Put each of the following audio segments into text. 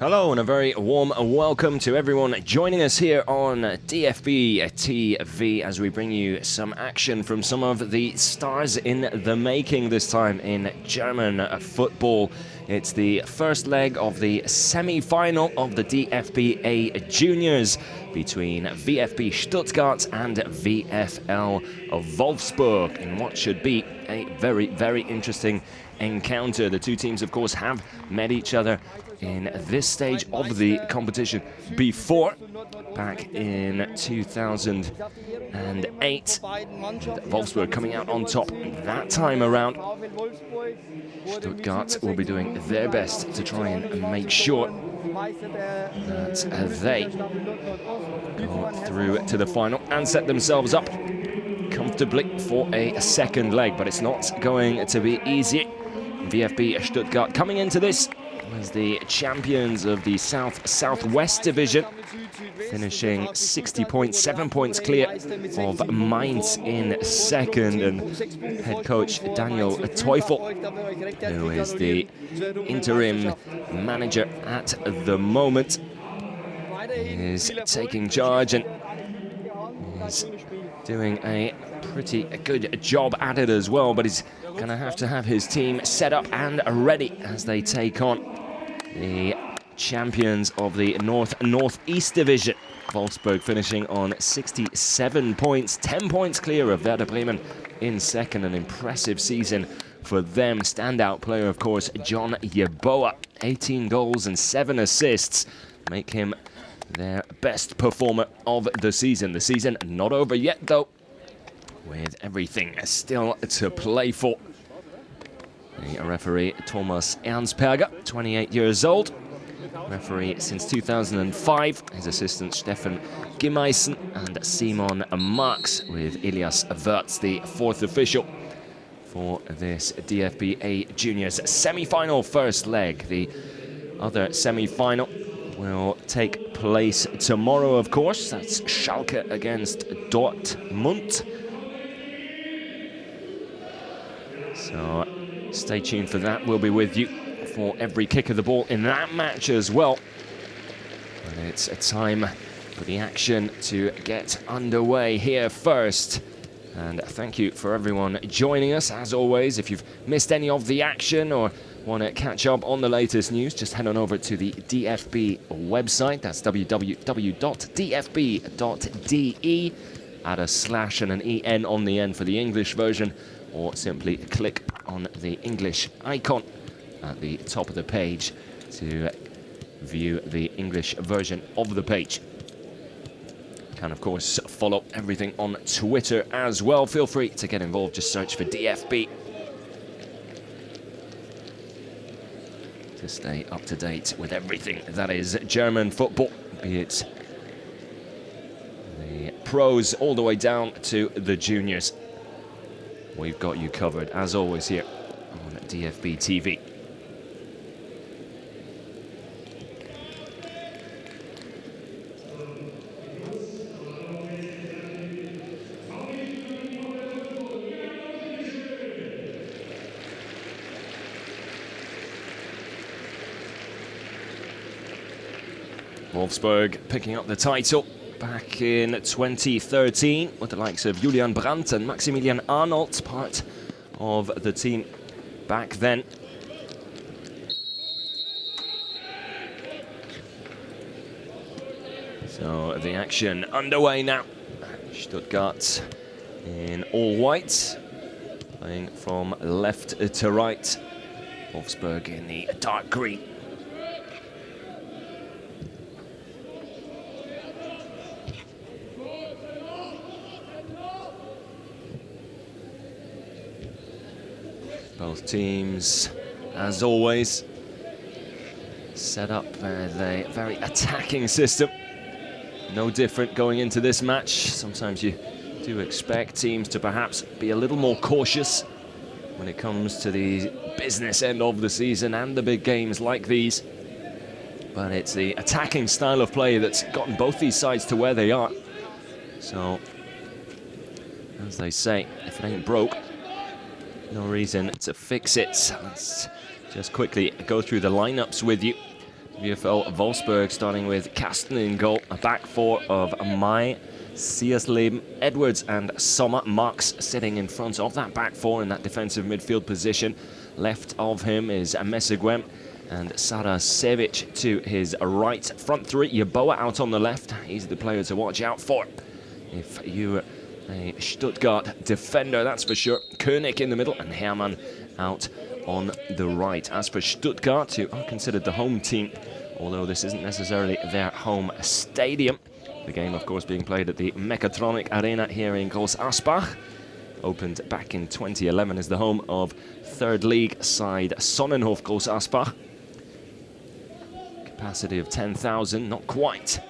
Hello and a very warm welcome to everyone joining us here on DFB TV as we bring you some action from some of the stars in the making this time in German football. It's the first leg of the semi-final of the DFB Juniors between VfB Stuttgart and VfL Wolfsburg in what should be a very, very interesting encounter. The two teams, of course, have met each other in this stage of the competition before, back in 2008. Wolfsburg coming out on top that time around. Stuttgart will be doing their best to try and make sure that they go through to the final and set themselves up comfortably for a second leg, but it's not going to be easy. VfB Stuttgart coming into this as the champions of the Southwest Division, finishing 60 points, 7 points clear of Mainz in second. And head coach Daniel Teufel, who is the interim manager at the moment, is taking charge and is doing a pretty good job at it as well, but he's going to have his team set up and ready as they take on the champions of the Northeast Division. Wolfsburg finishing on 67 points, 10 points clear of Werder Bremen in second. An impressive season for them. Standout player, of course, John Yeboah, 18 goals and 7 assists, make him their best performer of the season. The season not over yet, though, with everything still to play for. The referee, Thomas Ernstberger, 28 years old. Referee since 2005. His assistant, Stefan Gimeisen and Simon Marx, with Elias Wirtz, the fourth official for this DFB Juniors semi-final first leg. The other semi-final will take place tomorrow, of course. That's Schalke against Dortmund. So stay tuned for that. We'll be with you for every kick of the ball in that match as well. But it's a time for the action to get underway here first. And thank you for everyone joining us. As always, if you've missed any of the action or want to catch up on the latest news, just head on over to the DFB website. That's www.dfb.de. Add a slash and an EN on the end for the English version, or simply click on the English icon at the top of the page to view the English version of the page. You can, of course, follow everything on Twitter as well. Feel free to get involved. Just search for DFB to stay up to date with everything that is German football, be it the pros all the way down to the juniors. We've got you covered, as always, here on DFB TV. Wolfsburg picking up the title back in 2013 with the likes of Julian Brandt and Maximilian Arnold, part of the team back then. So the action underway now. Stuttgart in all white, playing from left to right. Wolfsburg in the dark green. Both teams, as always, set up with a very attacking system. No different going into this match. Sometimes you do expect teams to perhaps be a little more cautious when it comes to the business end of the season and the big games like these. But it's the attacking style of play that's gotten both these sides to where they are. So, as they say, if it ain't broke, no reason to fix it. Let's just quickly go through the lineups with you. VfL Wolfsburg starting with Carsten in goal. A back four of Mai, Searsleben, Edwards and Sommer. Marks sitting in front of that back four in that defensive midfield position. Left of him is Mesegwem and Sarasevic to his right. Front three, Yeboah out on the left. He's the player to watch out for if you're a Stuttgart defender, that's for sure. König in the middle and Hermann out on the right. As for Stuttgart, who are considered the home team, although this isn't necessarily their home stadium. The game, of course, being played at the Mechatronic Arena here in Groß Asbach. Opened back in 2011 as the home of third league side Sonnenhof Groß Asbach. Capacity of 10,000, not quite.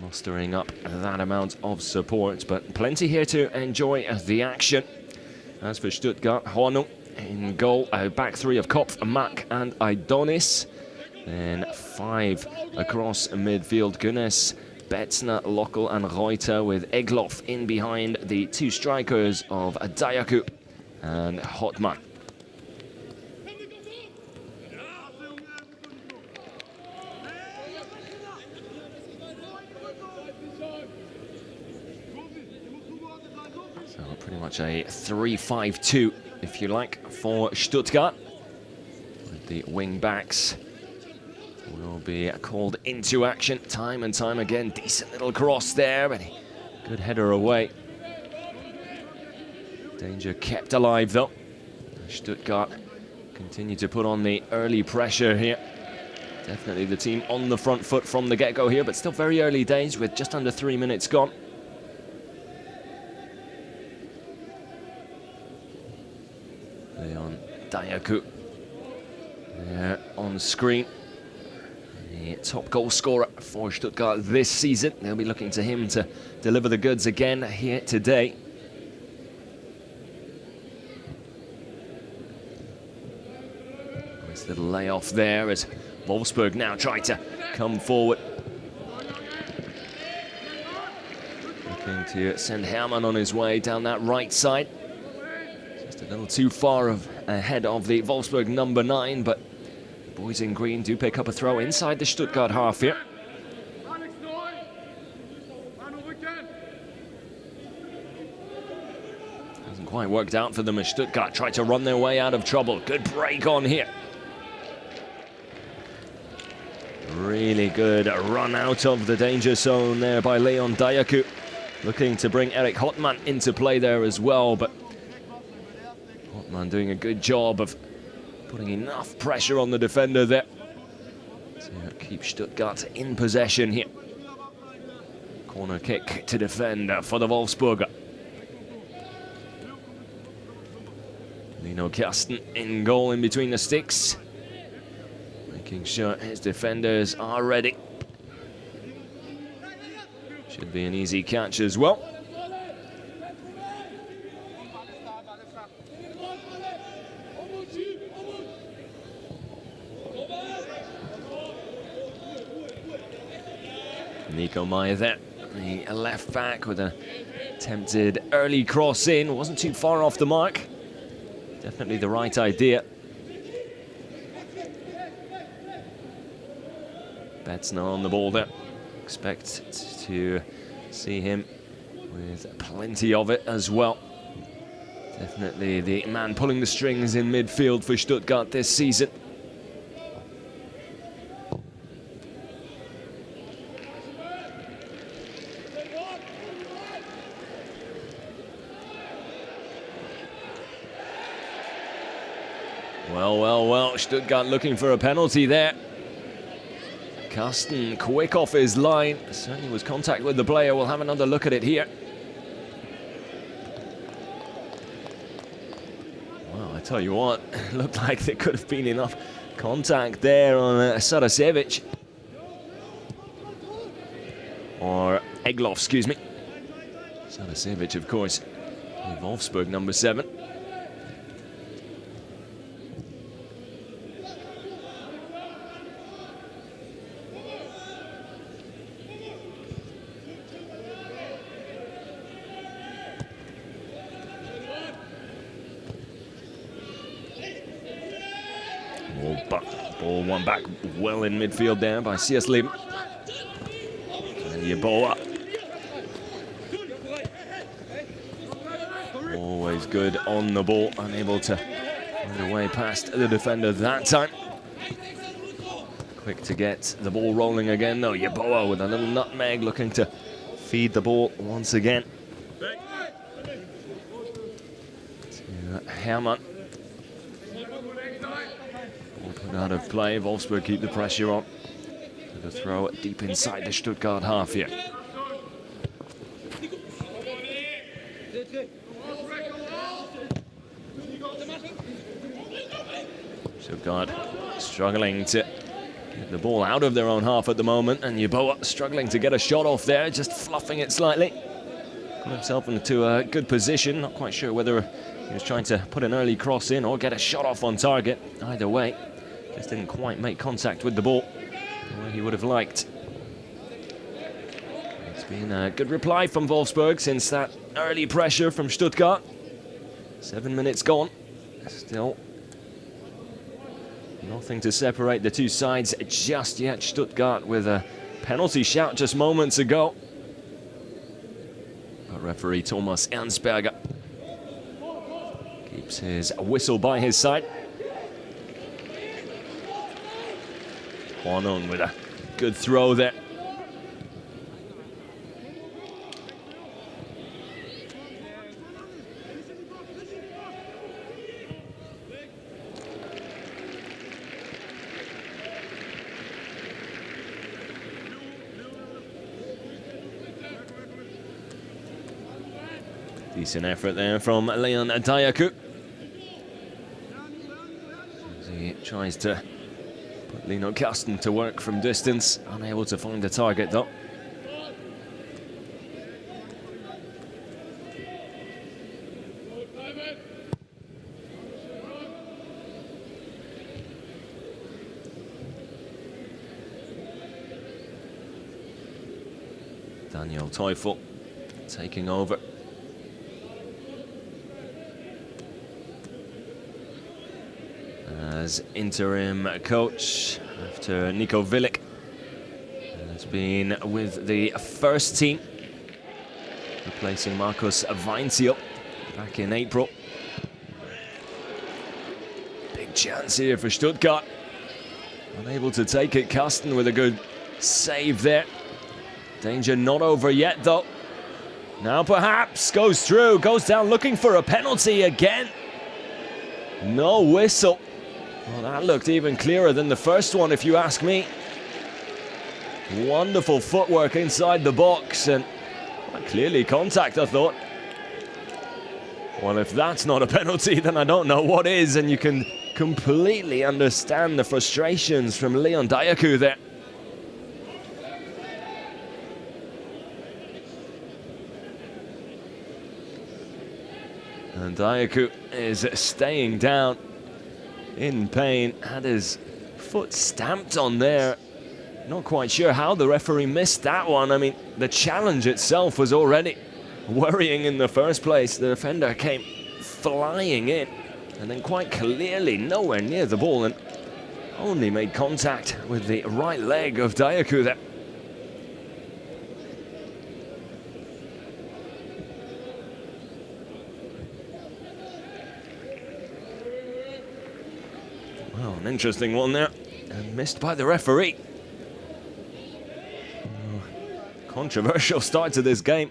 Mustering up that amount of support, but plenty here to enjoy the action. As for Stuttgart, Hornung in goal, back three of Kopf, Mack and Aidonis. Then five across midfield, Gunness, Betzner, Lockel and Reuter, with Egloff in behind the two strikers of Dayaku and Hotman. So pretty much a 3-5-2, if you like, for Stuttgart. With the wing backs will be called into action time and time again. Decent little cross there, but good header away. Danger kept alive though. Stuttgart continue to put on the early pressure here. Definitely the team on the front foot from the get-go here, but still very early days with just under 3 minutes gone. Leon Dayaku there on screen. The top goal scorer for Stuttgart this season. They'll be looking to him to deliver the goods again here today. Nice little layoff there as Wolfsburg now try to come forward. Looking to send Hermann on his way down that right side. Just a little too far ahead of the Wolfsburg number 9, but the boys in green do pick up a throw inside the Stuttgart half here. Hasn't quite worked out for them as Stuttgart try to run their way out of trouble. Good break on here. Really good run out of the danger zone there by Leon Dayaku. Looking to bring Erik Hotman into play there as well, but Hotman doing a good job of putting enough pressure on the defender there to keep Stuttgart in possession here. Corner kick to defend for the Wolfsburger. Lino Carsten in goal in between the sticks, making sure his defenders are ready. Should be an easy catch as well. Nico Meyer there, the left back, with an attempted early cross in. Wasn't too far off the mark. Definitely the right idea. Betzner on the ball there. Expect to see him with plenty of it as well. Definitely the man pulling the strings in midfield for Stuttgart this season. Well, Stuttgart looking for a penalty there. Carsten quick off his line. Certainly was contact with the player. We'll have another look at it here. Well, I tell you what, it looked like there could have been enough contact there on Sarasevic. Or Egloff, excuse me. Sarasevic, of course, with Wolfsburg number 7. but ball won back well in midfield there by Siersleeben. And Yeboah. Always good on the ball, unable to find a way past the defender that time. Quick to get the ball rolling again, though. Yeboah with a little nutmeg, looking to feed the ball once again. To Hermann. Ball put out of play. Wolfsburg keep the pressure on. To the throw deep inside the Stuttgart half here. Stuttgart struggling to get the ball out of their own half at the moment, and Yeboah struggling to get a shot off there, just fluffing it slightly. Got himself into a good position, not quite sure whether he was trying to put an early cross in or get a shot off on target. Either way, just didn't quite make contact with the ball the way he would have liked. It's been a good reply from Wolfsburg since that early pressure from Stuttgart. 7 minutes gone, still nothing to separate the two sides just yet. Stuttgart with a penalty shout just moments ago. But referee Thomas Ernstberger keeps his whistle by his side. Hornung with a good throw there. Decent effort there from Leon Dayaku. As he tries to put Lino Karsten to work from distance. Unable to find the target though. Daniel Teufel taking over. As interim coach after Nico Willig has been with the first team, replacing Markus Weinziel back in April. Big chance here for Stuttgart. Unable to take it. Karsten with a good save there. Danger not over yet though. Now perhaps goes through, goes down looking for a penalty again. No whistle. Well, that looked even clearer than the first one, if you ask me. Wonderful footwork inside the box, and clearly contact, I thought. Well, if that's not a penalty, then I don't know what is, and you can completely understand the frustrations from Leon Dayaku there. And Dayaku is staying down in pain, had his foot stamped on there. Not quite sure how the referee missed that one. I mean, the challenge itself was already worrying in the first place. The defender came flying in and then quite clearly nowhere near the ball and only made contact with the right leg of Dayaku there. Well, an interesting one there, and missed by the referee. Controversial start to this game.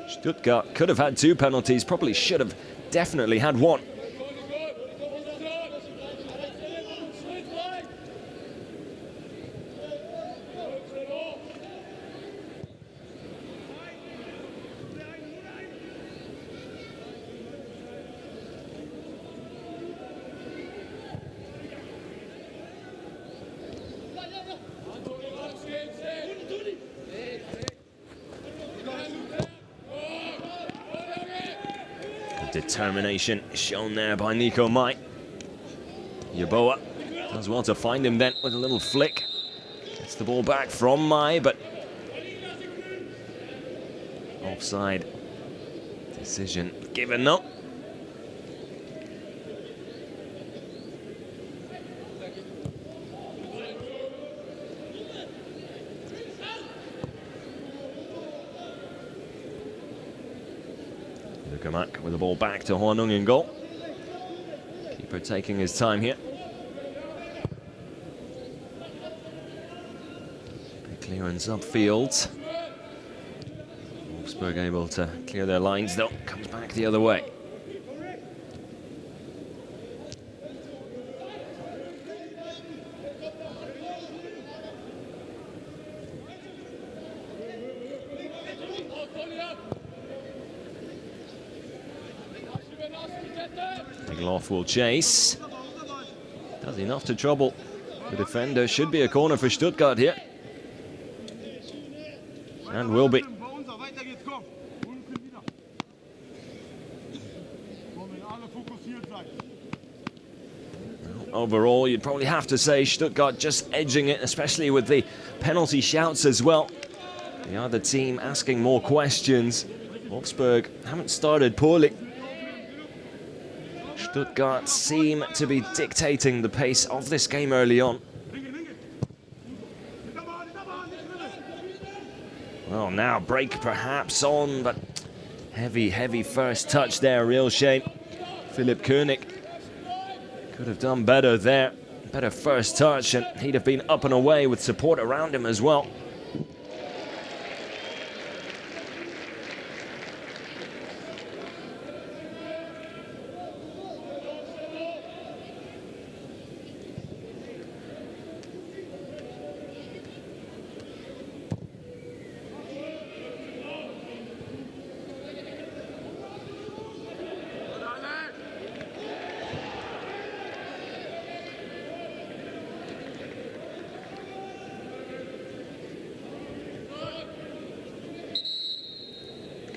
Stuttgart could have had 2 penalties, probably should have definitely had 1. Determination shown there by Nico Mai. Yeboah does well to find him then with a little flick. Gets the ball back from Mai, but offside decision given though. Lukamak with the ball back to Hornung in goal. Keeper taking his time here. Big clearance upfield. Wolfsburg able to clear their lines though. Comes back the other way. Egloff will chase. Does enough to trouble the defender. Should be a corner for Stuttgart here. And will be. Overall, you'd probably have to say Stuttgart just edging it, especially with the penalty shouts as well. The other team asking more questions. Wolfsburg haven't started poorly. Stuttgart seem to be dictating the pace of this game early on. Well, now break perhaps on, but heavy first touch there, real shame. Philipp König could have done better there. Better first touch, and he'd have been up and away with support around him as well.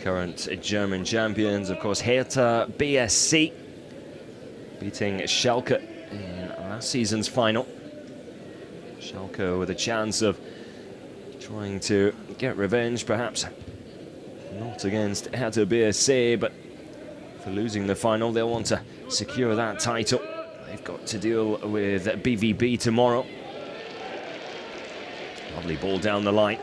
Current German champions, of course, Hertha BSC, beating Schalke in last season's final. Schalke with a chance of trying to get revenge, perhaps not against Hertha BSC, but for losing the final, they'll want to secure that title. They've got to deal with BVB tomorrow. Lovely ball down the line.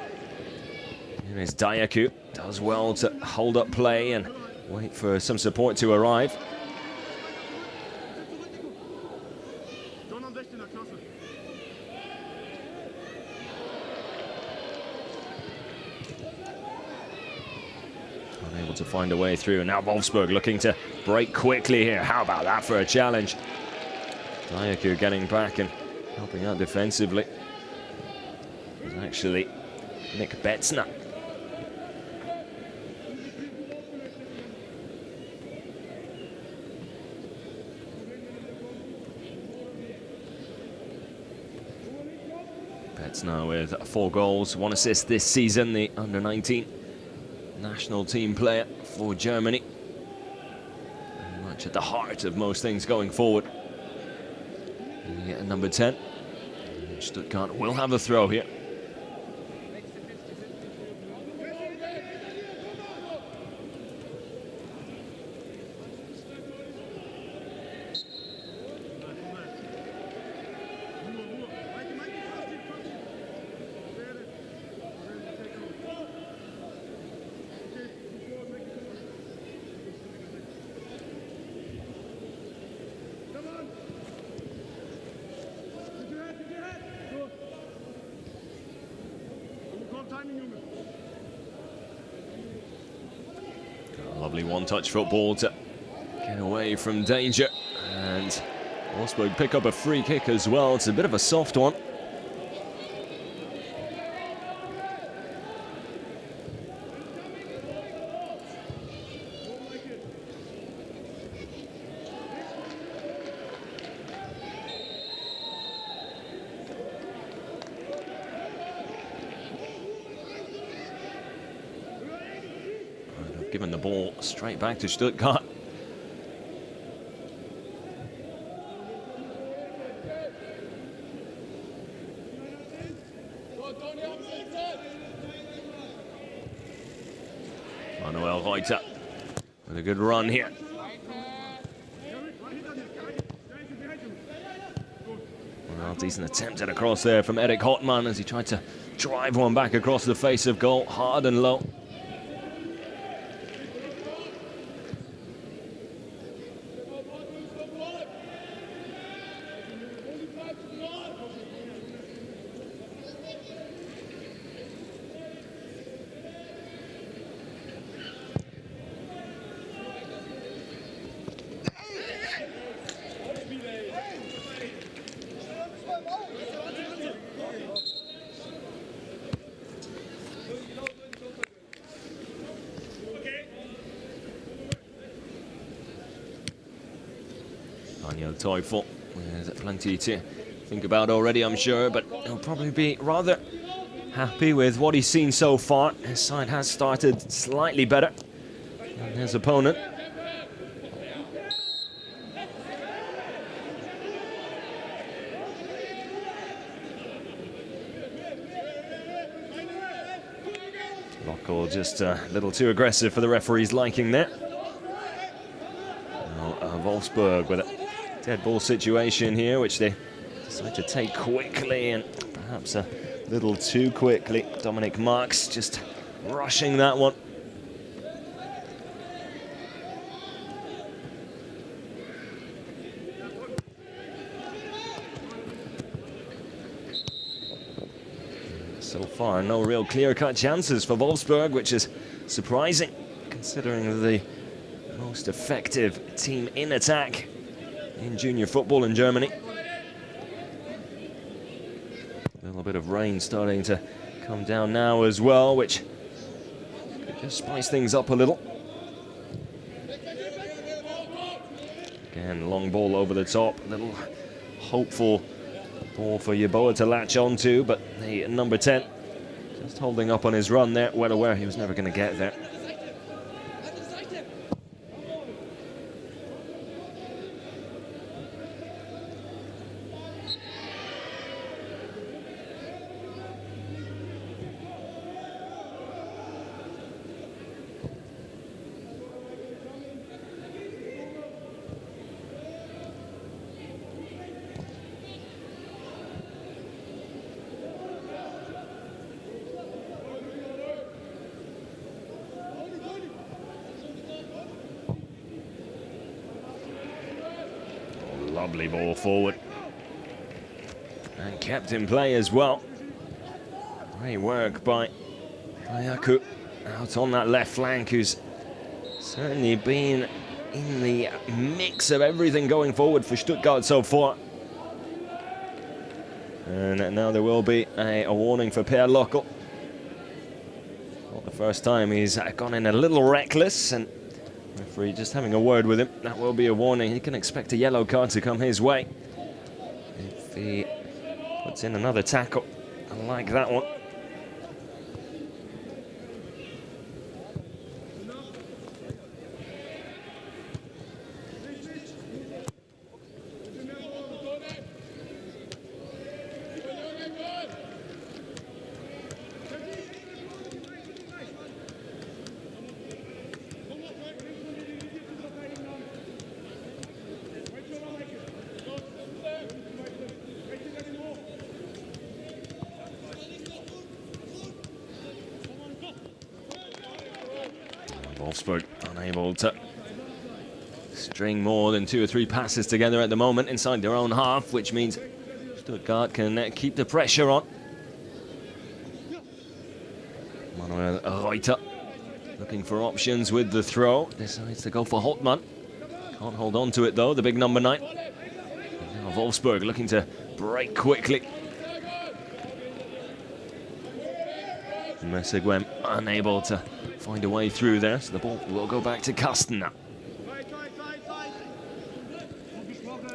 Here is Dayaku. Does well to hold up play and wait for some support to arrive. Unable to find a way through. Now Wolfsburg looking to break quickly here. How about that for a challenge? Dayaku getting back and helping out defensively. It was actually Nick Betzner. Now with 4 goals, 1 assist this season, the under-19 national team player for Germany. Very much at the heart of most things going forward. Number 10. Stuttgart will have a throw here. Lovely one-touch football to get away from danger, and Wolfsburg pick up a free kick as well. It's a bit of a soft one. Given the ball straight back to Stuttgart. Manuel Reuter with a good run here. Well, decent attempt at a cross there from Eric Hotman as he tried to drive one back across the face of goal, hard and low. Daniel Teufel with plenty to think about already, I'm sure, but he'll probably be rather happy with what he's seen so far. His side has started slightly better than his opponent. Lockel just a little too aggressive for the referee's liking there. Now, Wolfsburg with a dead ball situation here, which they decide to take quickly and perhaps a little too quickly. Dominic Marks just rushing that one. So far, no real clear-cut chances for Wolfsburg, which is surprising, considering the most effective team in attack in junior football in Germany. A little bit of rain starting to come down now as well, which could just spice things up a little. Again, long ball over the top, a little hopeful ball for Yeboah to latch onto, but the number 10 just holding up on his run there, well aware he was never going to get there. Lovely ball forward and kept in play as well. Great work by Ayaku out on that left flank, who's certainly been in the mix of everything going forward for Stuttgart so far. And now there will be a warning for Per Lockel. Not the first time he's gone in a little reckless, and referee just having a word with him. That will be a warning. He can expect a yellow card to come his way if he puts in another tackle like that one. Wolfsburg unable to string more than 2 or 3 passes together at the moment inside their own half, which means Stuttgart can keep the pressure on. Manuel Reuter looking for options with the throw. Decides to go for Holtmann. Can't hold on to it though, the big number 9. And now Wolfsburg looking to break quickly. Messigwem unable to find a way through there, so the ball will go back to Kasten now.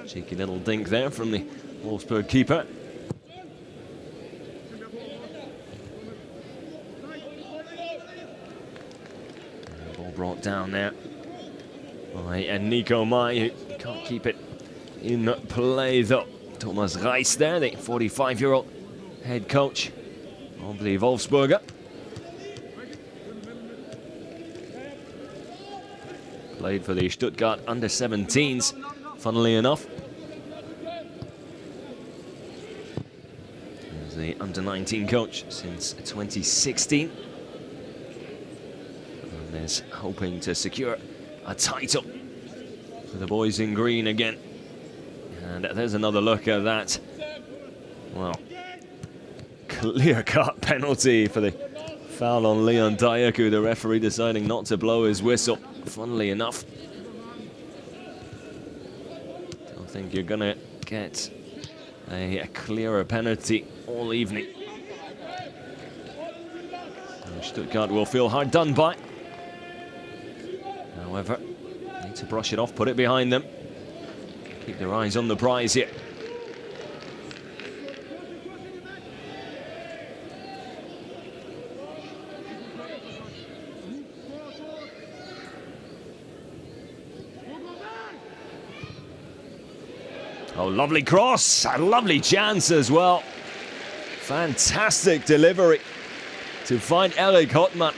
Cheeky little dink there from the Wolfsburg keeper. And the ball brought down there by Nico Mai, who can't keep it in play though. Thomas Reis there, the 45-year-old head coach of the Wolfsburger. Played for the Stuttgart under-17s, funnily enough. He was the under-19 coach since 2016. And is hoping to secure a title for the boys in green again. And there's another look at that. Well, clear-cut penalty for the foul on Leon Dayaku, the referee deciding not to blow his whistle. Funnily enough, don't think you're gonna get a clearer penalty all evening. So Stuttgart will feel hard done by. However, need to brush it off, put it behind them. keep their eyes on the prize here. Oh, lovely cross, a lovely chance as well. Fantastic delivery to find Eric Hottmann,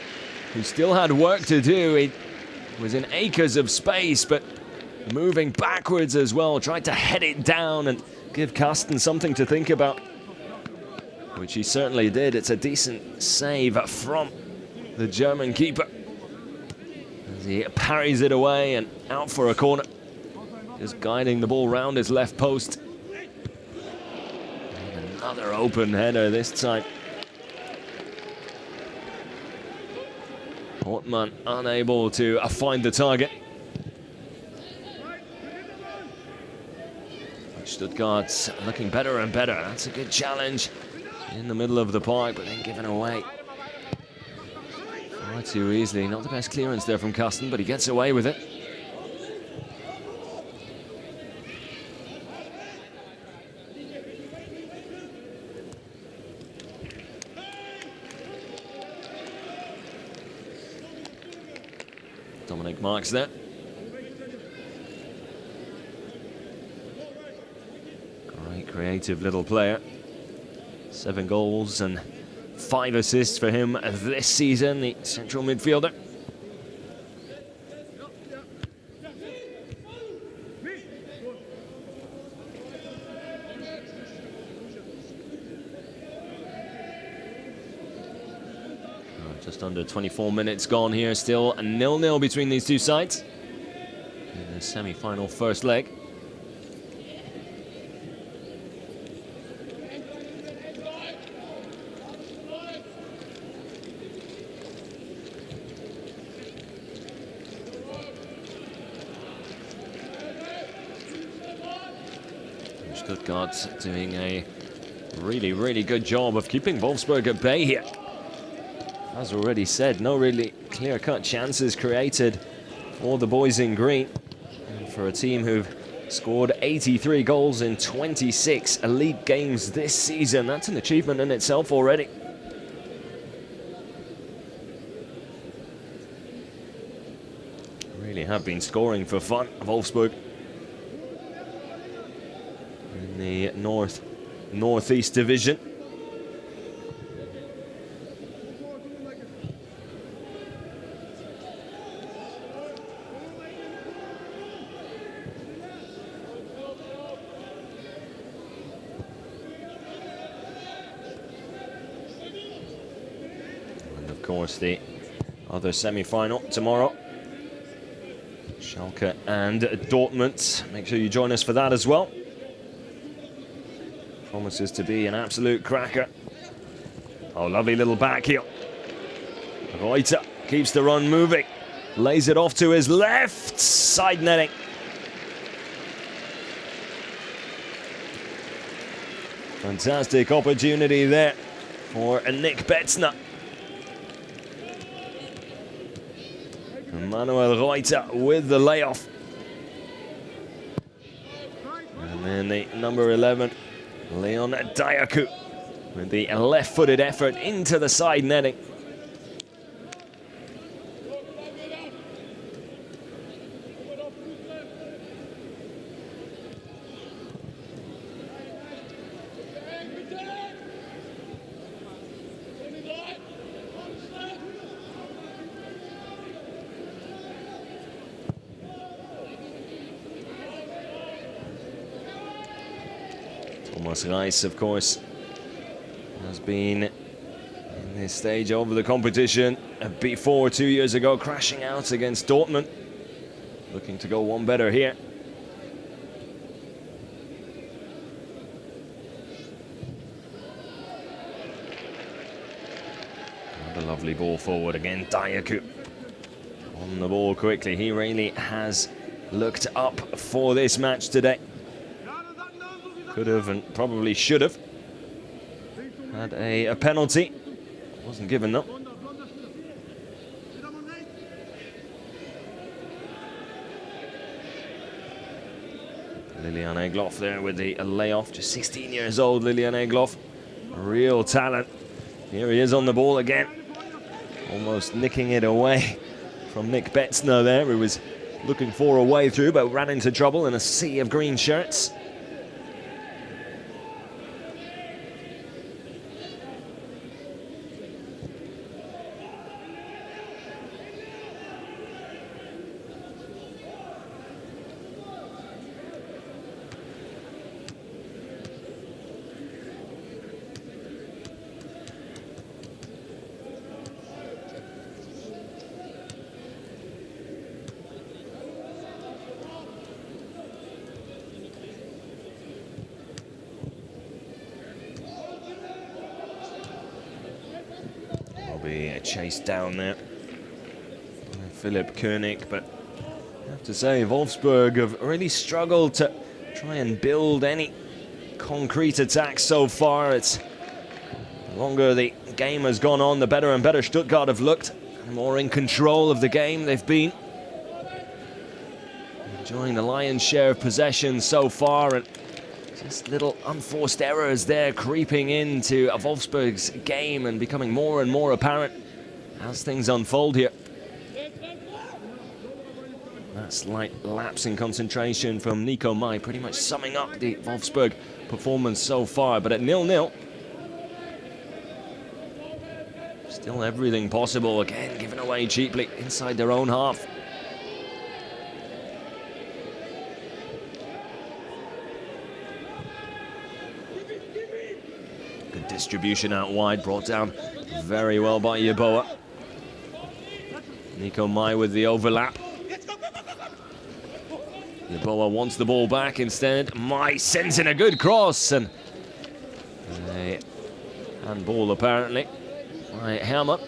who still had work to do. He was in acres of space, but moving backwards as well, tried to head it down and give Carsten something to think about, which he certainly did. It's a decent save from the German keeper as he parries it away and out for a corner. Just guiding the ball round his left post. And another open header this time. Hottmann unable to find the target. Stuttgart looking better and better. That's a good challenge in the middle of the park, but then given away far too easily. Not the best clearance there from Carsten, but he gets away with it. Dominic Marks there. Great creative little player. 7 goals and 5 assists for him this season, the central midfielder. Just under 24 minutes gone here, still a 0-0 between these two sides in the semi-final first leg. Stuttgart doing a really good job of keeping Wolfsburg at bay here. As already said, no really clear-cut chances created for the boys in green. And for a team who've scored 83 goals in 26 elite games this season, that's an achievement in itself already. Really have been scoring for fun, Wolfsburg. In the Northeast Division. Of course, the other semi-final tomorrow. Schalke and Dortmund. Make sure you join us for that as well. Promises to be an absolute cracker. Oh, lovely little back heel. Reuter keeps the run moving. Lays it off to his left. Side netting. Fantastic opportunity there for Nick Betzner. Manuel Reuter with the layoff. And then the number 11, Leon Diaku, with the left-footed effort into the side netting. Thomas Reis, of course, has been in this stage of the competition before 2 years ago, crashing out against Dortmund. Looking to go one better here. And a lovely ball forward again, Diaku on the ball quickly. He really has looked up for this match today. Could have and probably should have had a penalty. Wasn't given though. Lilian Egloff there with the layoff, just 16 years old, Lilian Egloff. Real talent. Here he is on the ball again. Almost nicking it away from Nick Betzner there, who was looking for a way through, but ran into trouble in a sea of green shirts. Be a chase down there. Philipp Koenig, but I have to say Wolfsburg have really struggled to try and build any concrete attacks so far. It's the longer the game has gone on, the better and better Stuttgart have looked. The more in control of the game they've been. Enjoying the lion's share of possession so far, and just little unforced errors there creeping into Wolfsburg's game and becoming more and more apparent as things unfold here. That slight lapse in concentration from Nico Mai pretty much summing up the Wolfsburg performance so far. But at 0-0, still everything possible. Again, given away cheaply inside their own half. Distribution out wide, brought down very well by Yeboah. Nico Mai with the overlap. Yeboah wants the ball back instead. Mai sends in a good cross, and a handball apparently by Hammer.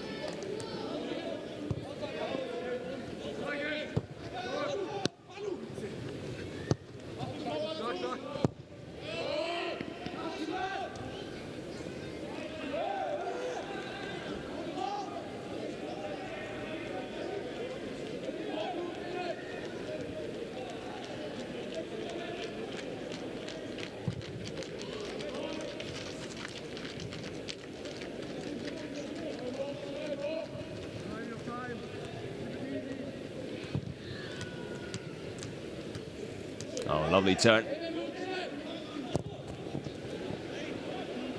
Oh, lovely turn.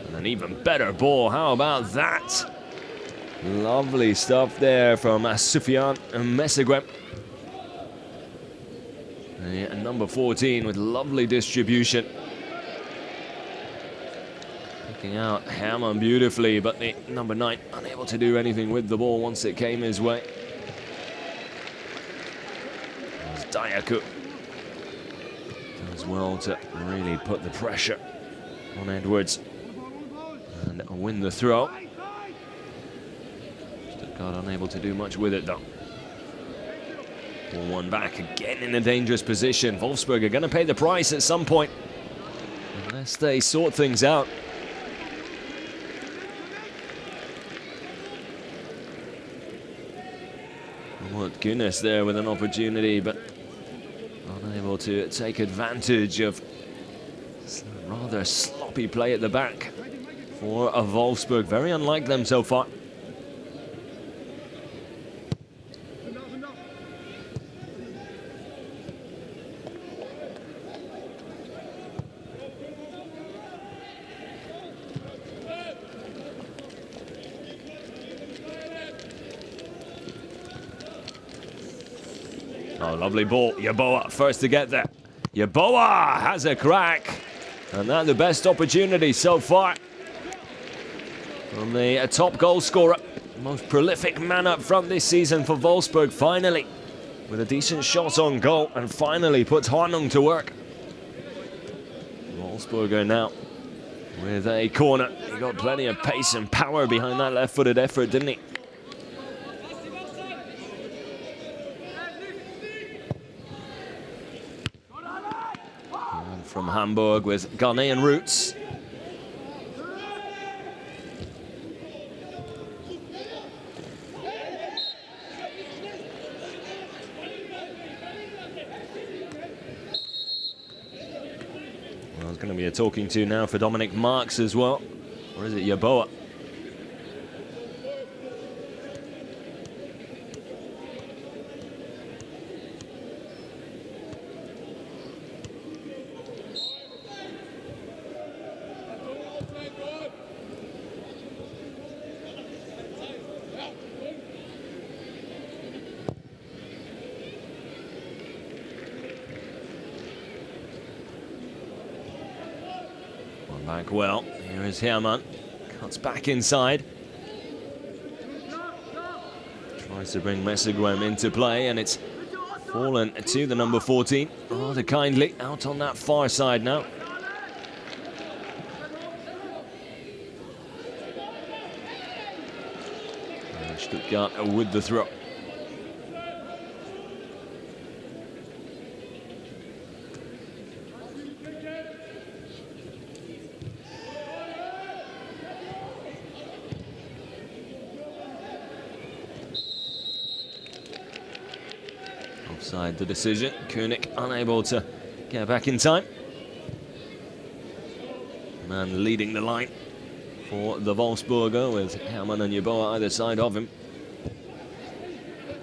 And an even better ball. How about that? Lovely stuff there from Soufiane Messeguem. And number 14 with lovely distribution. Picking out Hammer beautifully, but the number 9 unable to do anything with the ball once it came his way. There's Dayaku. As well to really put the pressure on Edwards and win the throw. Stuttgart unable to do much with it though. Ball one back again in a dangerous position. Wolfsburg are going to pay the price at some point unless they sort things out. What goodness there with an opportunity, but unable to take advantage of rather sloppy play at the back for Wolfsburg. Very unlike them so far. Oh, lovely ball. Yeboah first to get there. Yeboah has a crack. And that's the best opportunity so far from the top goal scorer. Most prolific man up front this season for Wolfsburg, finally with a decent shot on goal and finally puts Harnung to work. Wolfsburger now with a corner. He got plenty of pace and power behind that left-footed effort, didn't he? From Hamburg with Ghanaian roots. There's going to be a talking to now for Dominic Marks as well. Or is it Yeboah? Back well. Here is Hermann. Cuts back inside. Tries to bring Messeguem into play, and it's fallen to the number 14 rather kindly out on that far side now. And Stuttgart with the throw. Offside the decision. Koenig unable to get back in time. Man leading the line for the Wolfsburger with Hermann and Yeboah either side of him.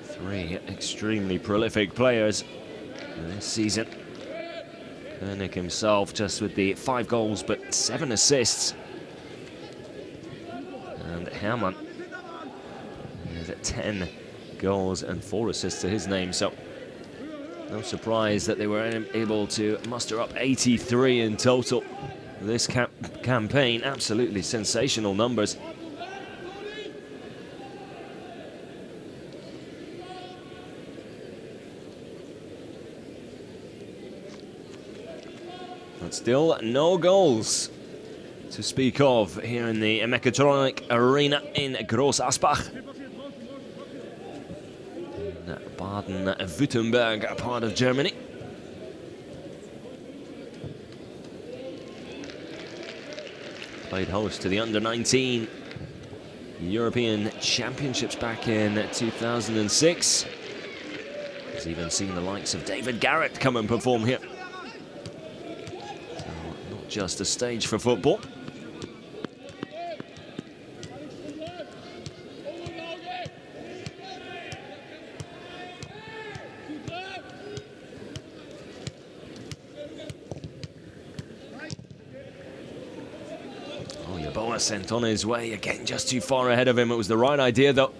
Three extremely prolific players this season. Koenig himself just with the 5 goals but 7 assists. And Hermann with 10 goals and 4 assists to his name, so no surprise that they were able to muster up 83 in total this campaign. Absolutely sensational numbers. But still no goals to speak of here in the Mechatronic Arena in Groß Asbach. Baden-Württemberg, part of Germany. Played host to the Under-19 European Championships back in 2006. Has even seen the likes of David Garrett come and perform here. So not just a stage for football. Yeboah sent on his way, again just too far ahead of him. It was the right idea though.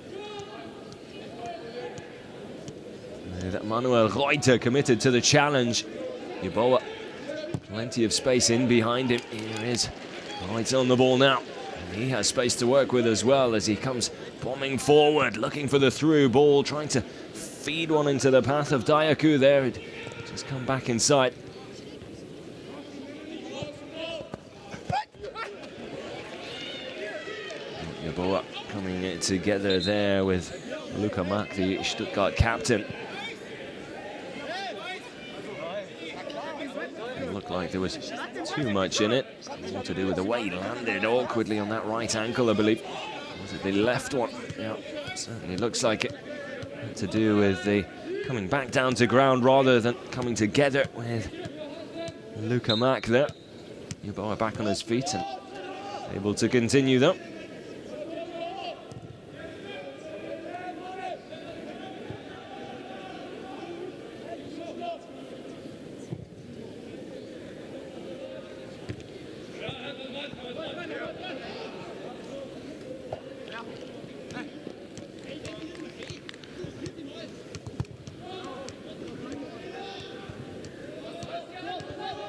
That Manuel Reuter committed to the challenge. Yeboah, plenty of space in behind him. Here is Reuter on the ball now. And he has space to work with as well as he comes bombing forward, looking for the through ball, trying to feed one into the path of Dayaku there. It just come back inside. Yeboah coming together there with Luca Mack, the Stuttgart captain. Didn't look like there was too much in it. More to do with the way he landed awkwardly on that right ankle, I believe. Was it the left one? Yeah, certainly looks like it. Had to do with the coming back down to ground rather than coming together with Luca Mack there. Yeboah back on his feet and able to continue though.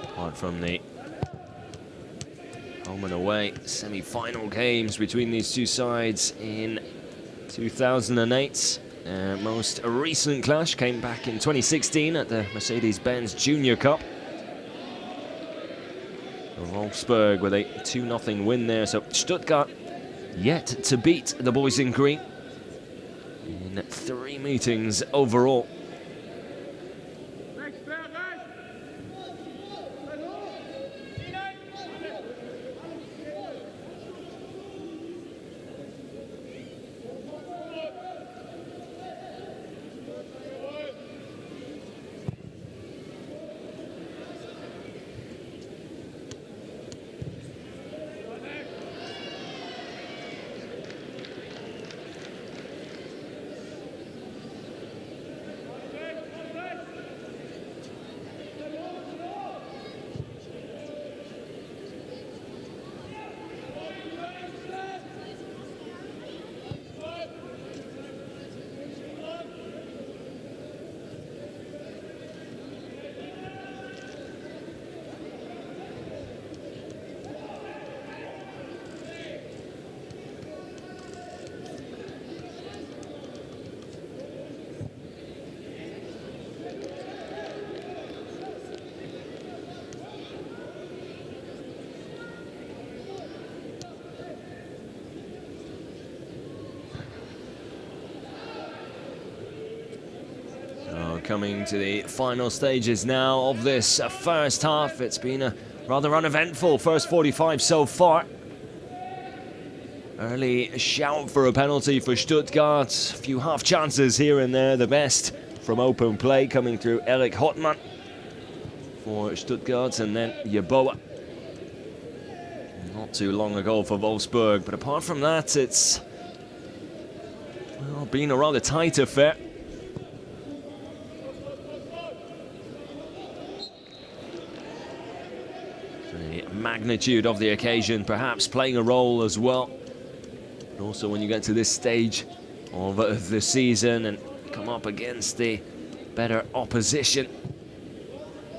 Apart from the home and away semi-final games between these two sides in 2008. Most recent clash came back in 2016 at the Mercedes-Benz Junior Cup. Wolfsburg with a 2-0 win there, so Stuttgart yet to beat the boys in green in 3 meetings overall. coming to the final stages now of this first half. It's been a rather uneventful first 45 so far. Early shout for a penalty for Stuttgart. A few half chances here and there. The best from open play coming through Eric Hottmann for Stuttgart, and then Yeboah. Not too long ago for Wolfsburg, but apart from that, it's been a rather tight affair. The magnitude of the occasion perhaps playing a role as well. But also when you get to this stage of the season and come up against the better opposition,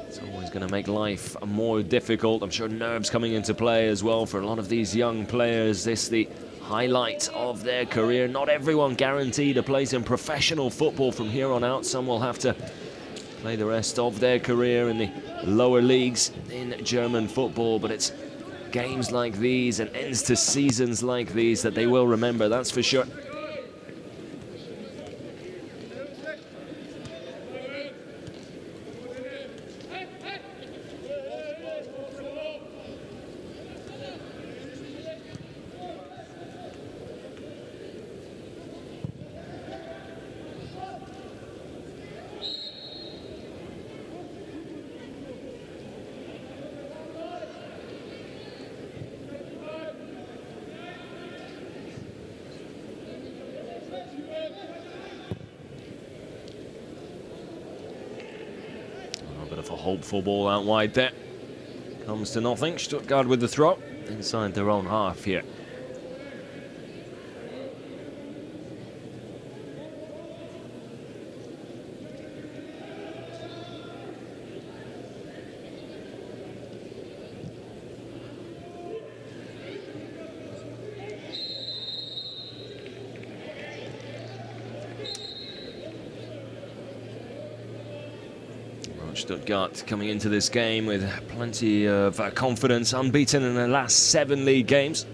it's always going to make life more difficult. I'm sure nerves coming into play as well for a lot of these young players. This the highlight of their career. Not everyone guaranteed a place in professional football from here on out. Some will have to play the rest of their career in the lower leagues in German football, but it's games like these and ends to seasons like these that they will remember, that's for sure. A hopeful ball out wide there. Comes to nothing. Stuttgart with the throw inside their own half here. Stuttgart coming into this game with plenty of confidence, unbeaten in their last 7 league games.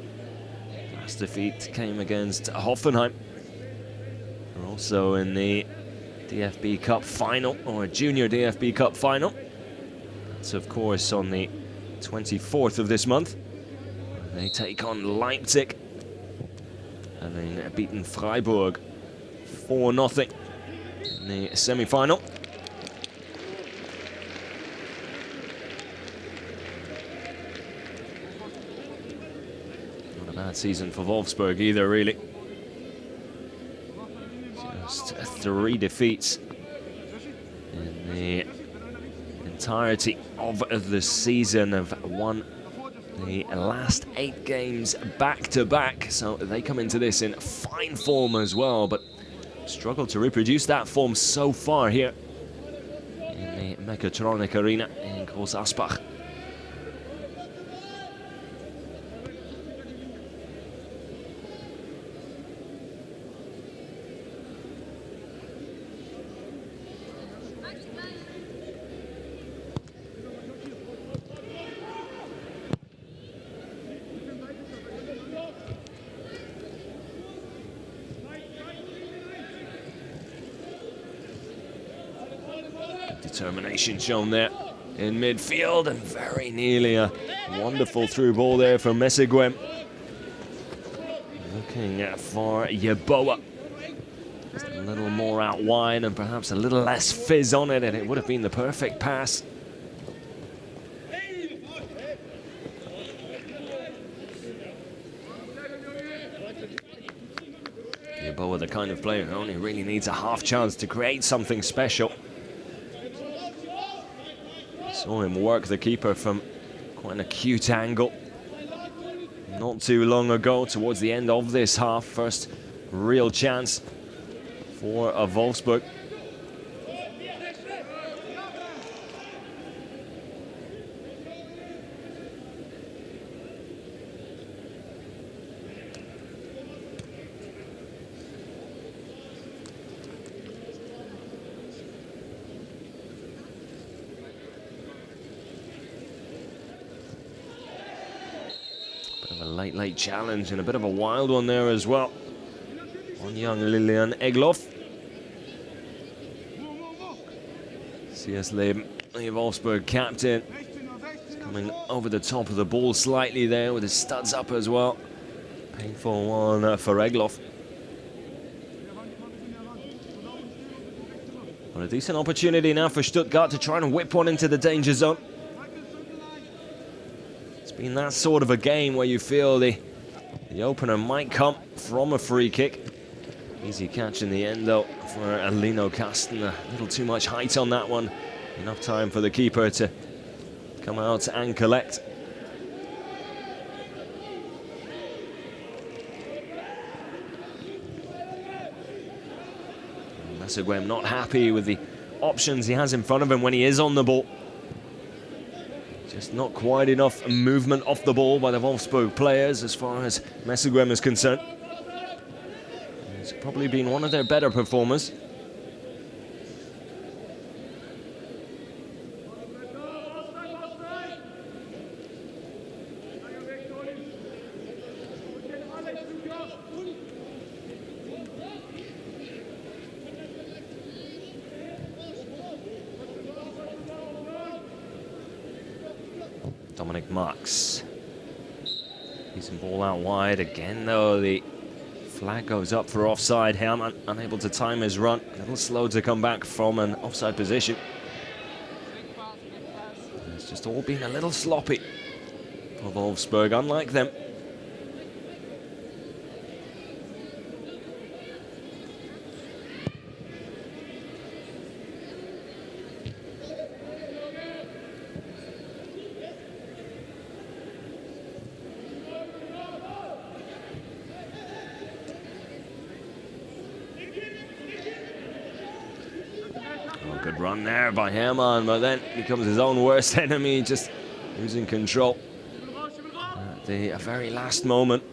Last defeat came against Hoffenheim. They're also in the DFB Cup final, or Junior DFB Cup final. That's of course on the 24th of this month. They take on Leipzig, having beaten Freiburg 4-0 in the semi-final. Bad season for Wolfsburg either, really. Just 3 defeats in the entirety of the season. Have won the last 8 games back-to-back, so they come into this in fine form as well, but struggle to reproduce that form so far here in the Mechatronic Arena in Groß Asbach. Determination shown there in midfield, and very nearly a wonderful through ball there from Messigüen. Looking for Yeboah. Just a little more out wide and perhaps a little less fizz on it, and it would have been the perfect pass. Yeboah, the kind of player who only really needs a half chance to create something special. Saw him work the keeper from quite an acute angle not too long ago, towards the end of this half. First real chance for Wolfsburg. A late challenge and a bit of a wild one there as well on young Lilian Egloff. CS Leben, the Wolfsburg captain, is coming over the top of the ball slightly there with his studs up as well. Painful one for Egloff. But a decent opportunity now for Stuttgart to try and whip one into the danger zone. It's been that sort of a game where you feel the opener might come from a free kick. Easy catch in the end though for Lino Kasten. A little too much height on that one. Enough time for the keeper to come out and collect. Messerguem not happy with the options he has in front of him when he is on the ball. Just not quite enough movement off the ball by the Wolfsburg players as far as Messerguem is concerned. He's probably been one of their better performers. Dominic Marks. Decent ball out wide again though. The flag goes up for offside. Hermann unable to time his run. A little slow to come back from an offside position. It's just all been a little sloppy for Wolfsburg, unlike them. Good run there by Hermann, but then becomes his own worst enemy, just losing control at the very last moment.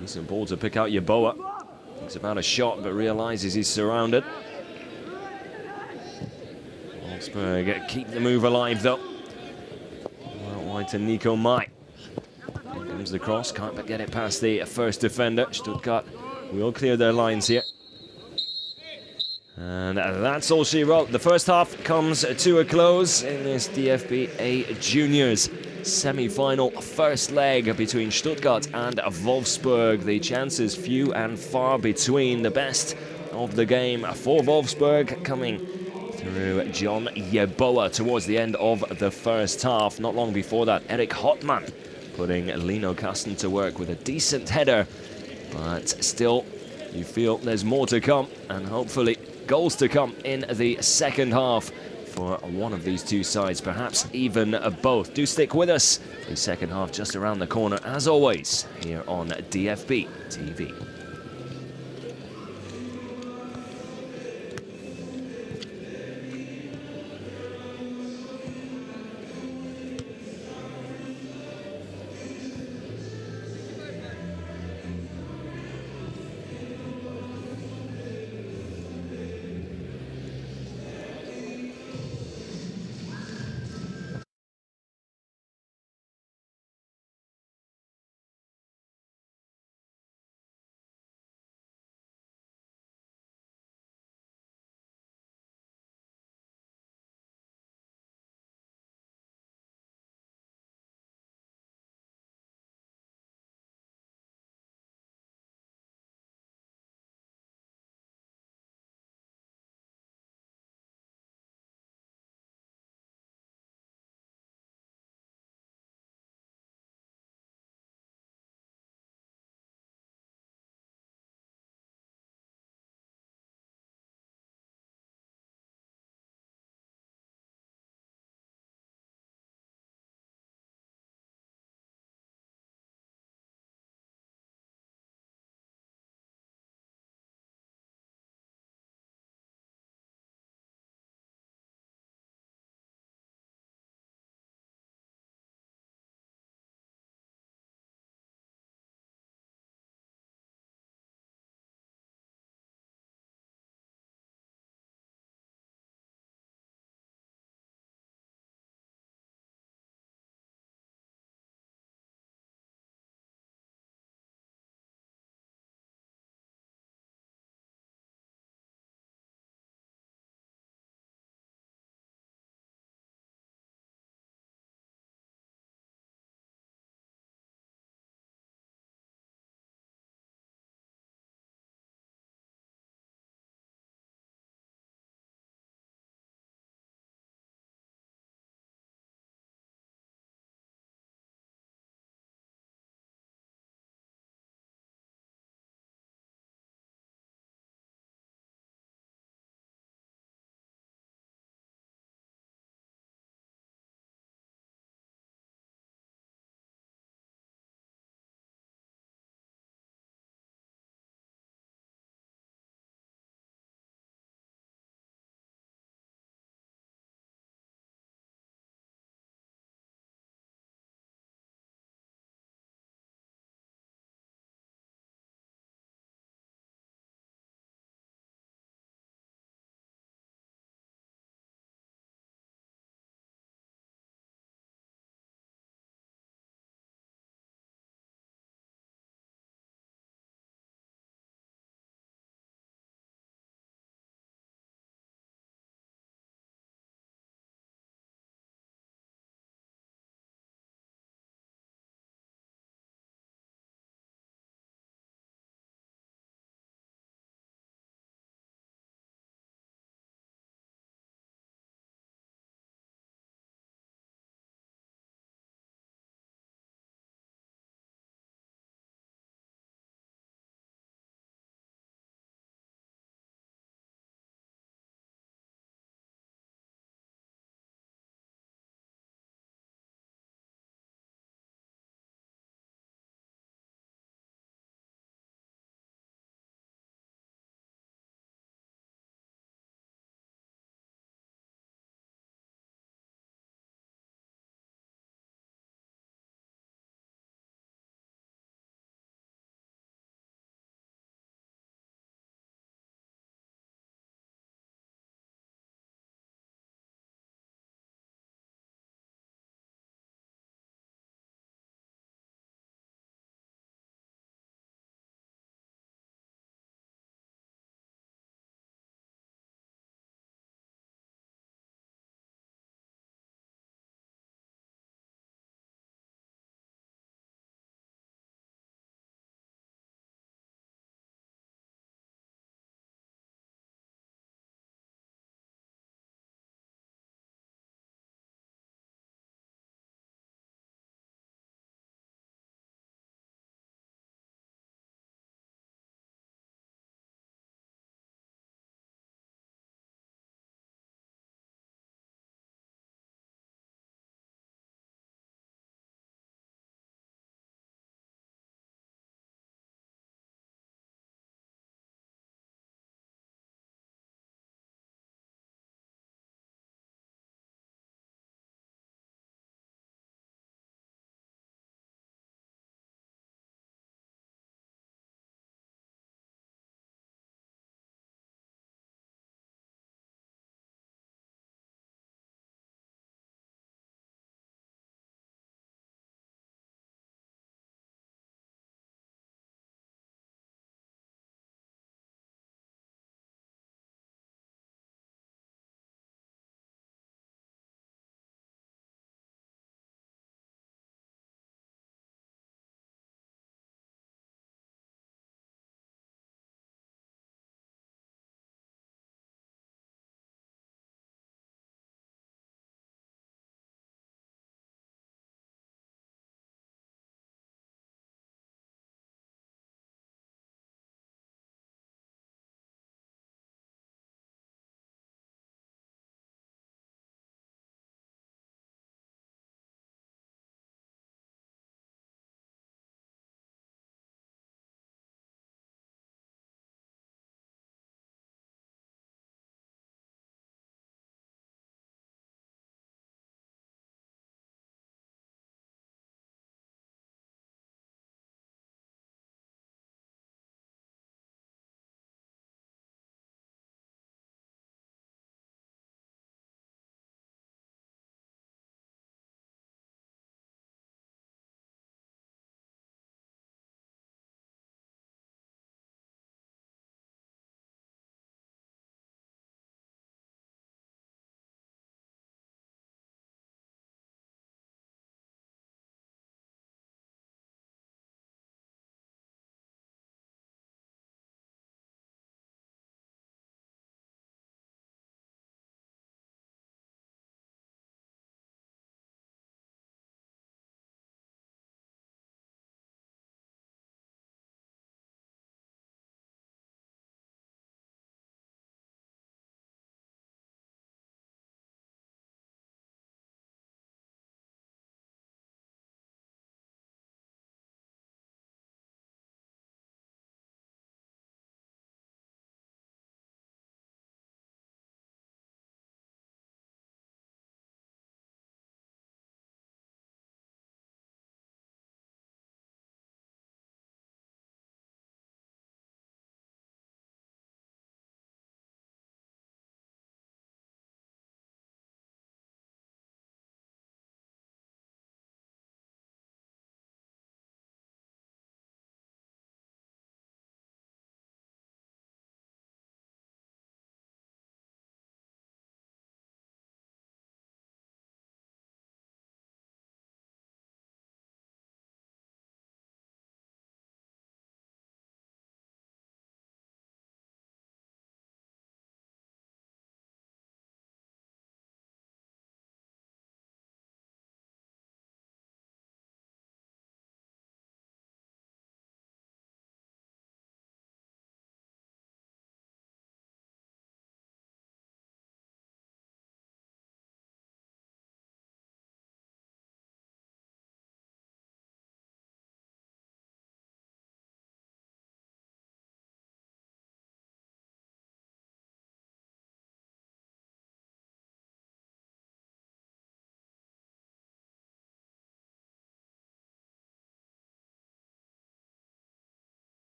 Decent ball to pick out Yeboah. Thinks about a shot, but realizes he's surrounded. Wolfsburg keep the move alive, though. Out wide to Nico Mai. Here comes the cross, can't get it past the first defender. Stuttgart will clear their lines here. And that's all she wrote. The first half comes to a close in this DFB Juniors semi-final first leg between Stuttgart and Wolfsburg. The chances few and far between. The best of the game for Wolfsburg coming through John Yeboah towards the end of the first half. Not long before that, Eric Hotman putting Lino Kasten to work with a decent header. But still, you feel there's more to come, and hopefully goals to come in the second half for one of these two sides, perhaps even both. Do stick with us. The second half just around the corner, as always, here on DFB TV.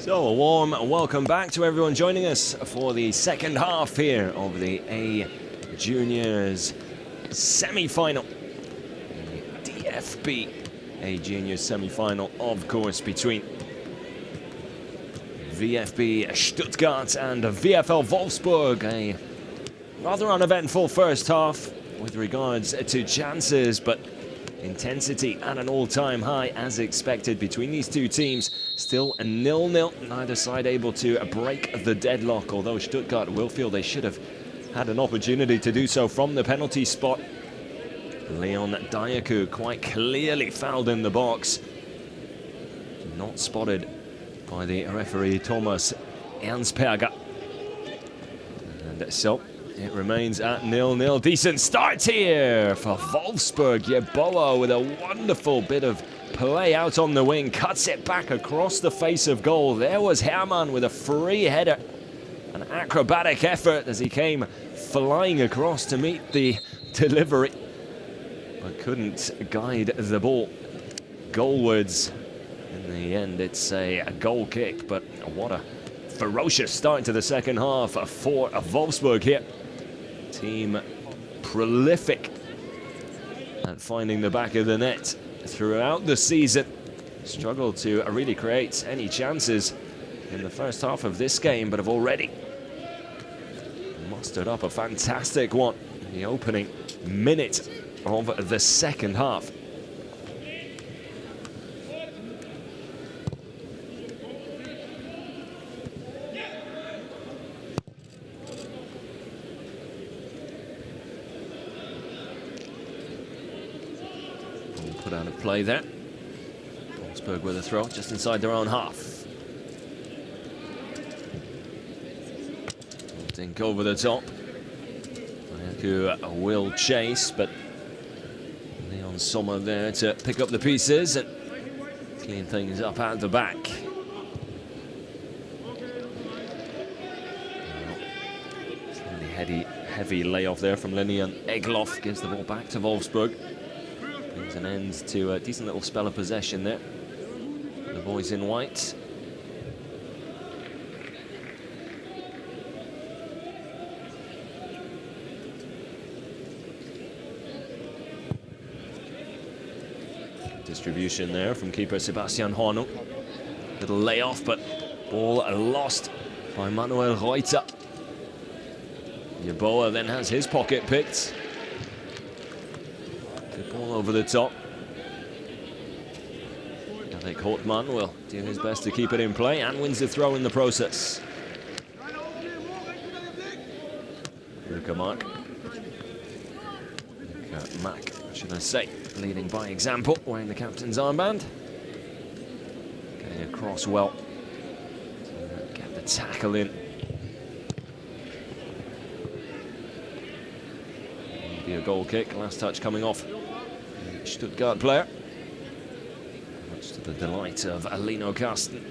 So a warm welcome back to everyone joining us for the second half here of the A Juniors semi-final. The DFB A Juniors semi-final, of course, between VfB Stuttgart and VfL Wolfsburg. A rather uneventful first half with regards to chances, but intensity at an all-time high as expected between these two teams. Still a 0-0, neither side able to break the deadlock, although Stuttgart will feel they should have had an opportunity to do so from the penalty spot. Leon Diaku quite clearly fouled in the box. Not spotted by the referee Thomas Ernstberger. And so it remains at 0-0. Decent start here for Wolfsburg. Yeboah with a wonderful bit of play out on the wing, cuts it back across the face of goal. There was Hermann with a free header. An acrobatic effort as he came flying across to meet the delivery, but couldn't guide the ball goalwards. In the end, it's a goal kick, but what a ferocious start to the second half for Wolfsburg here. Team prolific at finding the back of the net throughout the season. Struggled to really create any chances in the first half of this game, but have already mustered up a fantastic one in the opening minute of the second half. Put out of play there. Wolfsburg with a throw just inside their own half. Think over the top. Who will chase, but Leon Sommer there to pick up the pieces and clean things up at the back. Slightly heavy layoff there from Lenian Egloff. Gives the ball back to Wolfsburg. Brings an end to a decent little spell of possession there. The boys in white. Distribution there from keeper Sebastian Hornung. Little layoff, but ball lost by Manuel Reuter. Yeboah then has his pocket picked. Good ball over the top. David Hortman will do his best to keep it in play and wins the throw in the process. Luca Mack, should I say, leading by example, wearing the captain's armband. Getting across well. Get the tackle in. Be a goal kick. Last touch coming off the Stuttgart player. Much to the delight of Lino Carsten.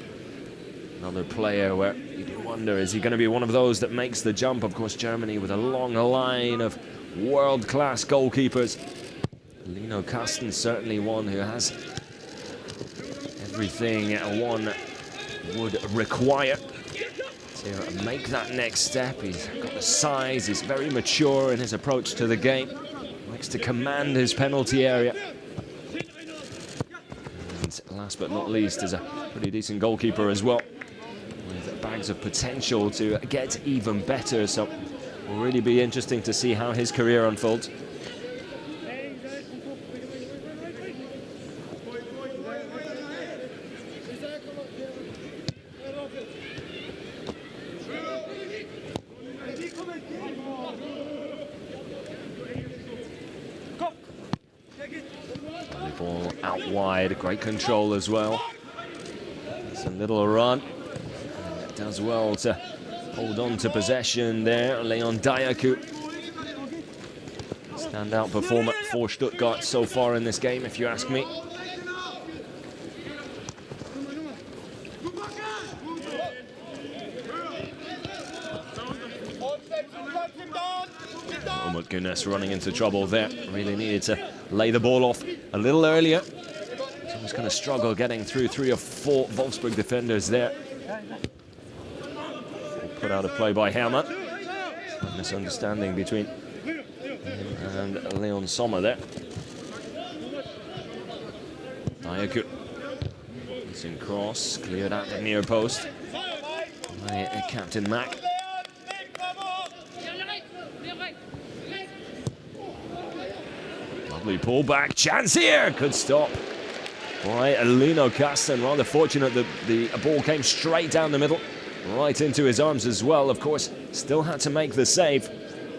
Another player where you do wonder, is he going to be one of those that makes the jump? Of course, Germany with a long line of world-class goalkeepers. Lino Carsten certainly one who has everything one would require to make that next step. He's got the size, he's very mature in his approach to the game, likes to command his penalty area. And last but not least, is a pretty decent goalkeeper as well, with bags of potential to get even better. So it will really be interesting to see how his career unfolds. Ball out wide, great control as well. It's a little run. And it does well to hold on to possession there. Leon Diaku. Standout performer for Stuttgart so far in this game, if you ask me. Oh my goodness, running into trouble there. Really needed to lay the ball off a little earlier. So he's going to struggle getting through 3 or 4 Wolfsburg defenders there. Put out a play by Hermann. A misunderstanding between him and Leon Sommer there. Dayaku. It's in cross, cleared out the near post by Captain Mack. Lovely pullback, chance here, good stop by Lino Kasten. Rather fortunate that the ball came straight down the middle, right into his arms as well. Of course, still had to make the save.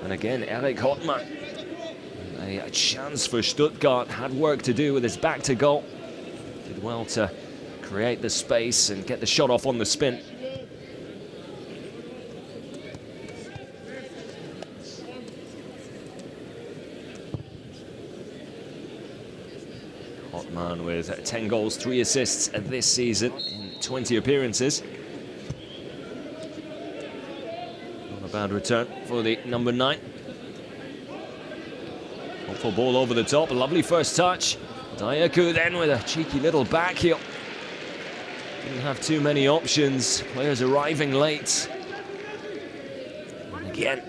And again, Eric Hottmann, a chance for Stuttgart, had work to do with his back to goal. Did well to create the space and get the shot off on the spin. Hottmann with 10 goals, 3 assists this season in 20 appearances. Not a bad return for the number 9. Hopeful ball over the top, a lovely first touch. Dayaku then with a cheeky little back heel. Didn't have too many options, players arriving late. And again,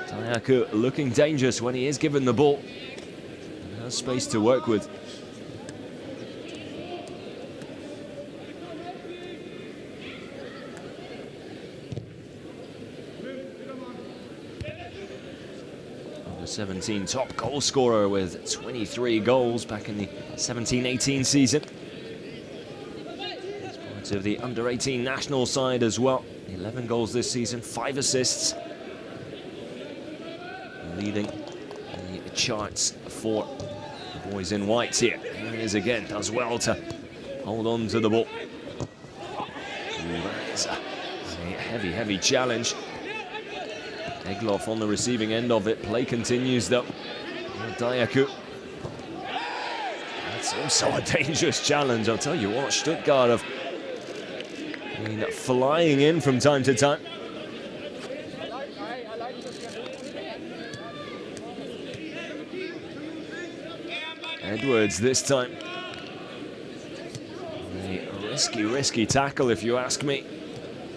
Dayaku looking dangerous when he is given the ball. And has space to work with. Under 17 top goal scorer with 23 goals back in the 17-18 season. Of the under-18 national side as well. 11 goals this season, 5 assists. Leading the charts for the boys in white here. Here he is again, does well to hold on to the ball. That is a heavy challenge. Egloff on the receiving end of it. Play continues though. Dayaku. That's also a dangerous challenge. I'll tell you what, Stuttgart have flying in from time to time. Edwards this time. A risky tackle if you ask me.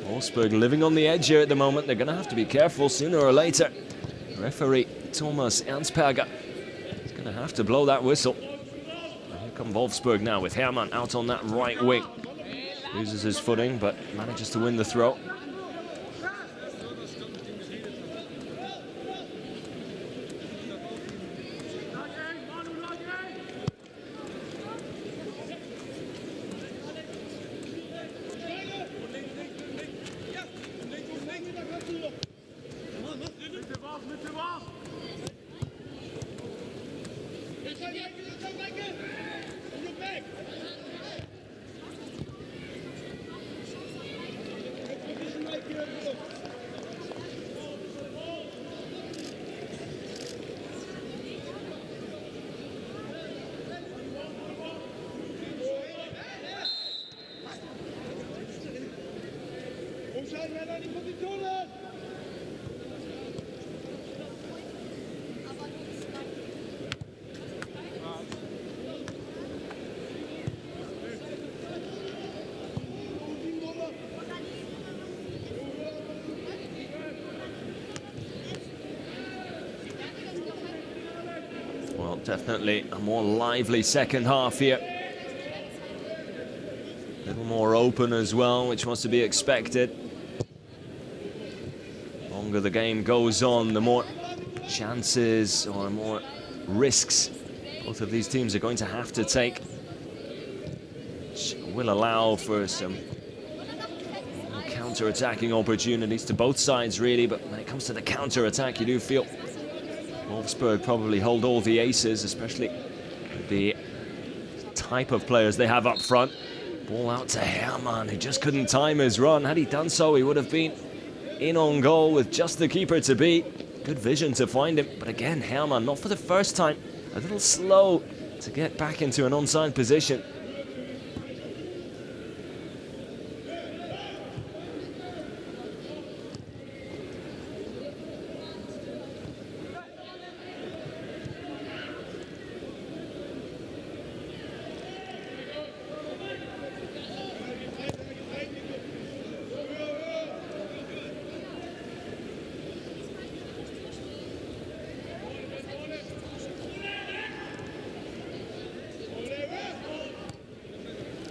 Wolfsburg living on the edge here at the moment. They're going to have to be careful sooner or later. Referee Thomas Ernstberger is going to have to blow that whistle. And here come Wolfsburg now with Hermann out on that right wing. Loses his footing, but manages to win the throw. Well, definitely a more lively second half here. A little more open as well, which was to be expected. The longer the game goes on, the more chances or more risks both of these teams are going to have to take, which will allow for some counter-attacking opportunities to both sides, really. But when it comes to the counter-attack, you do feel Wolfsburg probably hold all the aces, especially the type of players they have up front. Ball out to Hermann, who just couldn't time his run. Had he done so, he would have been in on goal with just the keeper to beat. Good vision to find him, but again, Hermann, not for the first time, a little slow to get back into an onside position.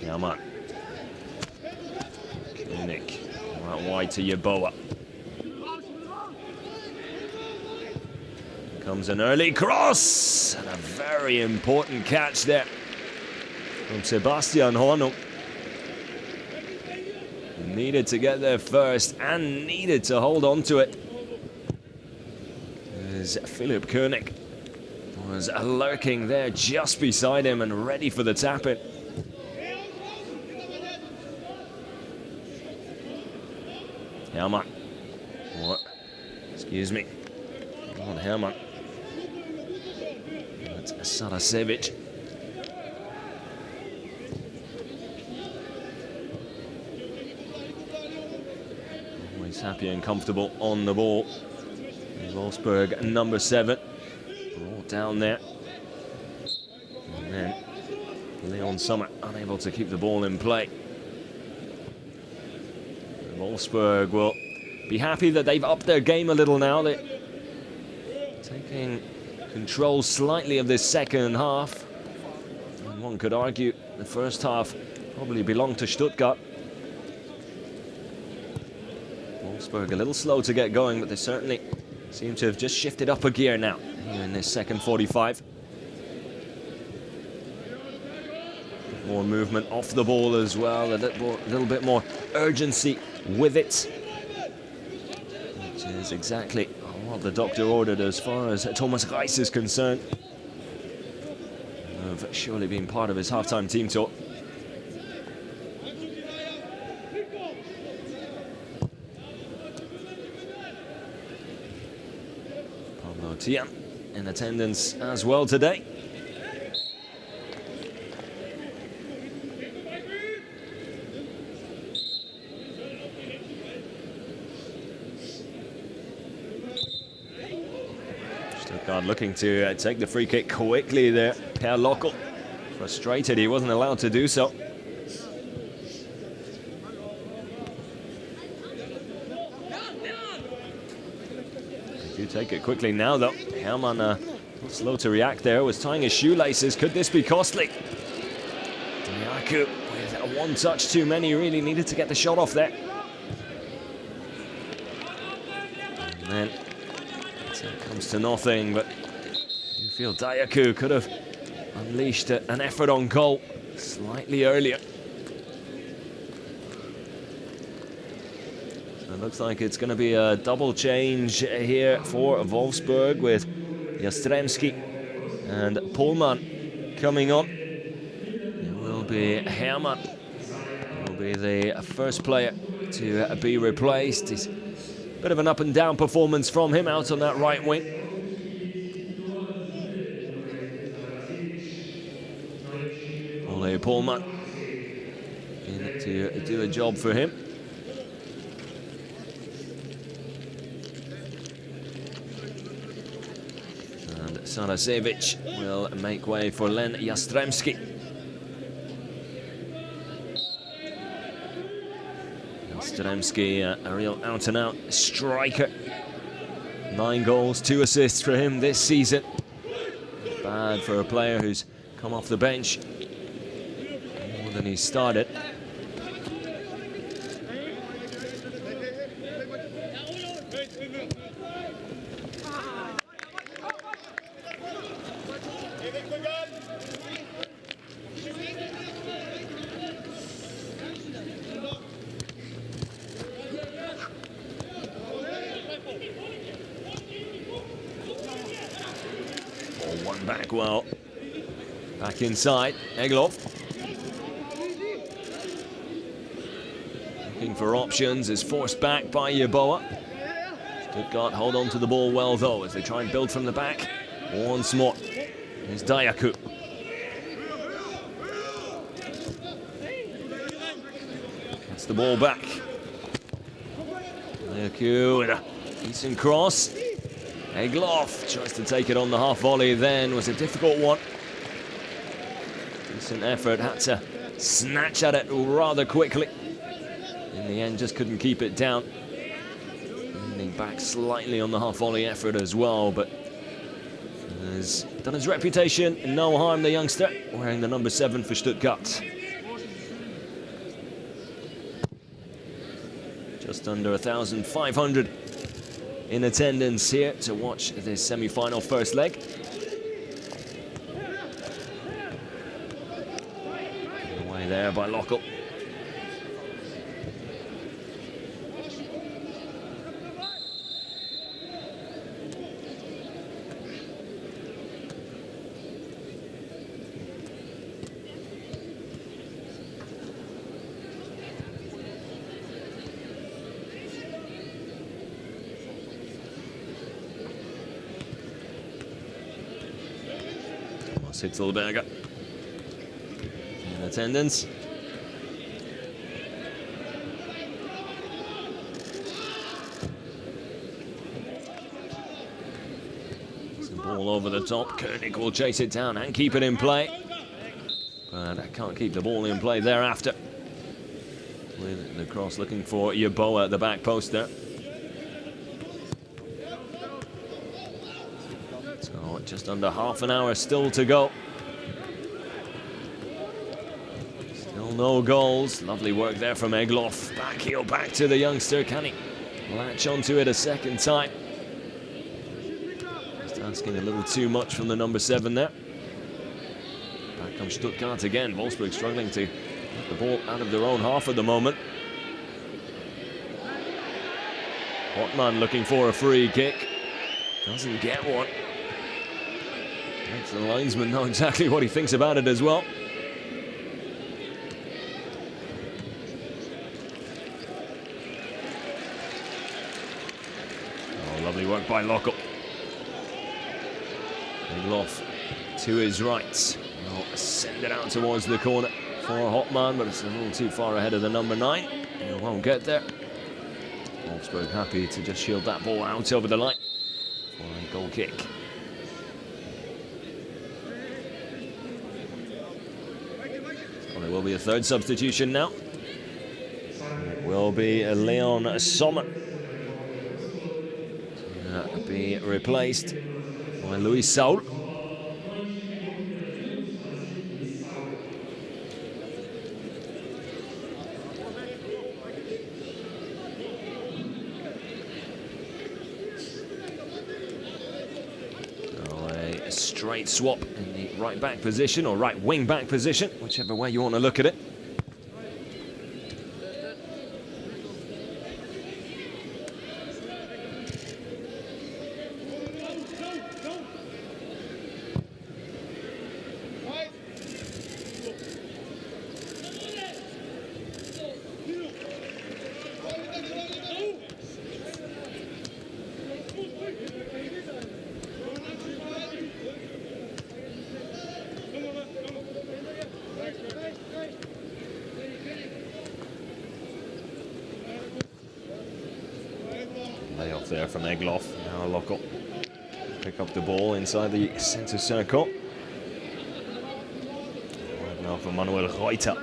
Hermann. Koenig. Right wide to Yeboah. Comes an early cross. And a very important catch there from Sebastian Hornung. Needed to get there first and needed to hold on to it. As Philipp Koenig was lurking there just beside him and ready for the tap-in. Hermann. What? Excuse me. Not Hermann. That's Sarasevic. Always happy and comfortable on the ball. Wolfsburg, number 7. Brought down there. And then Leon Sommer unable to keep the ball in play. Wolfsburg will be happy that they've upped their game a little now. They're taking control slightly of this second half. And one could argue the first half probably belonged to Stuttgart. Wolfsburg a little slow to get going, but they certainly seem to have just shifted up a gear now here in this second 45. More movement off the ball as well, a little bit more urgency with it, which is exactly what the doctor ordered as far as Thomas Reis is concerned. Have surely been part of his halftime team talk. Pablo Tiam in attendance as well today. Stuttgart looking to take the free kick quickly there. Per Lockel, frustrated he wasn't allowed to do so. They do take it quickly now though. Hermann slow to react there, was tying his shoelaces. Could this be costly? Diaku with one touch too many, really needed to get the shot off there. And then it comes to nothing, but you feel Diaku could have unleashed an effort on goal slightly earlier. So it looks like it's going to be a double change here for Wolfsburg with Jastrzębski and Pohlmann coming on. It will be Hermann will be the first player to be replaced. It's a bit of an up and down performance from him out on that right wing. Ole Pohlmann in to do a job for him. And Sarasevic will make way for Len Jastrzębski. Jastrzębski, a real out-and-out striker. 9 goals, 2 assists for him this season. Bad for a player who's come off the bench more than he started. One back well. Back inside, Egloff. Looking for options, is forced back by Yeboah. Stuttgart hold on to the ball well though as they try and build from the back. Once more, here's Diaku. Gets the ball back. Diaku with a decent cross. Egloff tries to take it on the half volley then, was a difficult one. Decent effort, had to snatch at it rather quickly. In the end, just couldn't keep it down. Leaning back slightly on the half volley effort as well, but has done his reputation no harm, the youngster, wearing the number 7 for Stuttgart. Just under 1,500 in attendance here to watch this semi-final first leg. Away there by Lockle. Hitzelberger in attendance. Some ball over the top. Koenig will chase it down and keep it in play, but I can't keep the ball in play thereafter. With the cross looking for Yeboah at the back post there. Just under half an hour still to go. Still no goals. Lovely work there from Egloff. Back heel back to the youngster. Can he latch onto it a second time? Just asking a little too much from the number 7 there. Back comes Stuttgart again. Wolfsburg struggling to get the ball out of their own half at the moment. Hotman looking for a free kick. Doesn't get one. The linesman know exactly what he thinks about it as well. Oh, lovely work by Lockle. Egloff to his right. Well, send it out towards the corner for Hotman, but it's a little too far ahead of the number 9. He won't get there. Wolfsburg happy to just shield that ball out over the line for a goal kick. There will be a third substitution now. It will be Leon Sommer to be replaced by Luis Saul. A straight swap in the right back position, or right wing back position, whichever way you want to look at it. Layoff there from Egloff. Now Lockle pick up the ball inside the centre circle. Now for Manuel Reuter.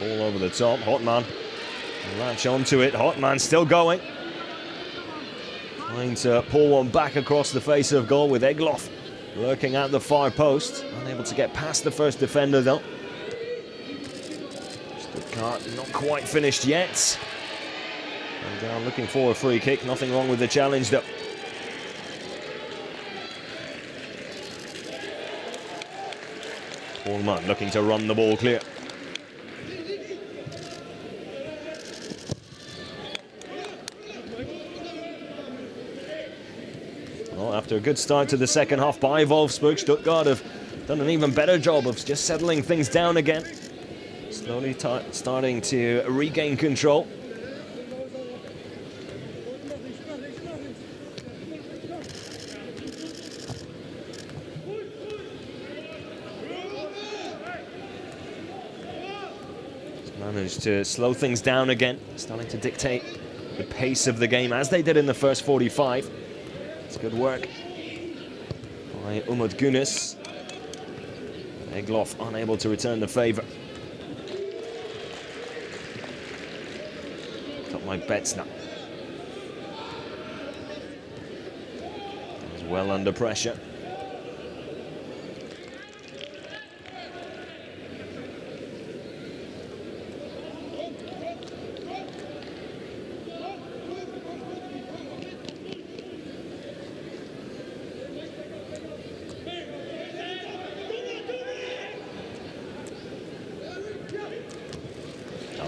Ball over the top. Hotman latch onto it. Hotman still going. Trying to pull one back across the face of goal with Egloff lurking at the far post. Unable to get past the first defender though. Stuttgart not quite finished yet. And down looking for a free kick. Nothing wrong with the challenge though. Hotman looking to run the ball clear. Well, after a good start to the second half by Wolfsburg, Stuttgart have done an even better job of just settling things down again. Slowly starting to regain control. Managed to slow things down again, starting to dictate the pace of the game as they did in the first 45. It's good work by Umut Günis. Egloff unable to return the favour. by Betzner. He's well under pressure.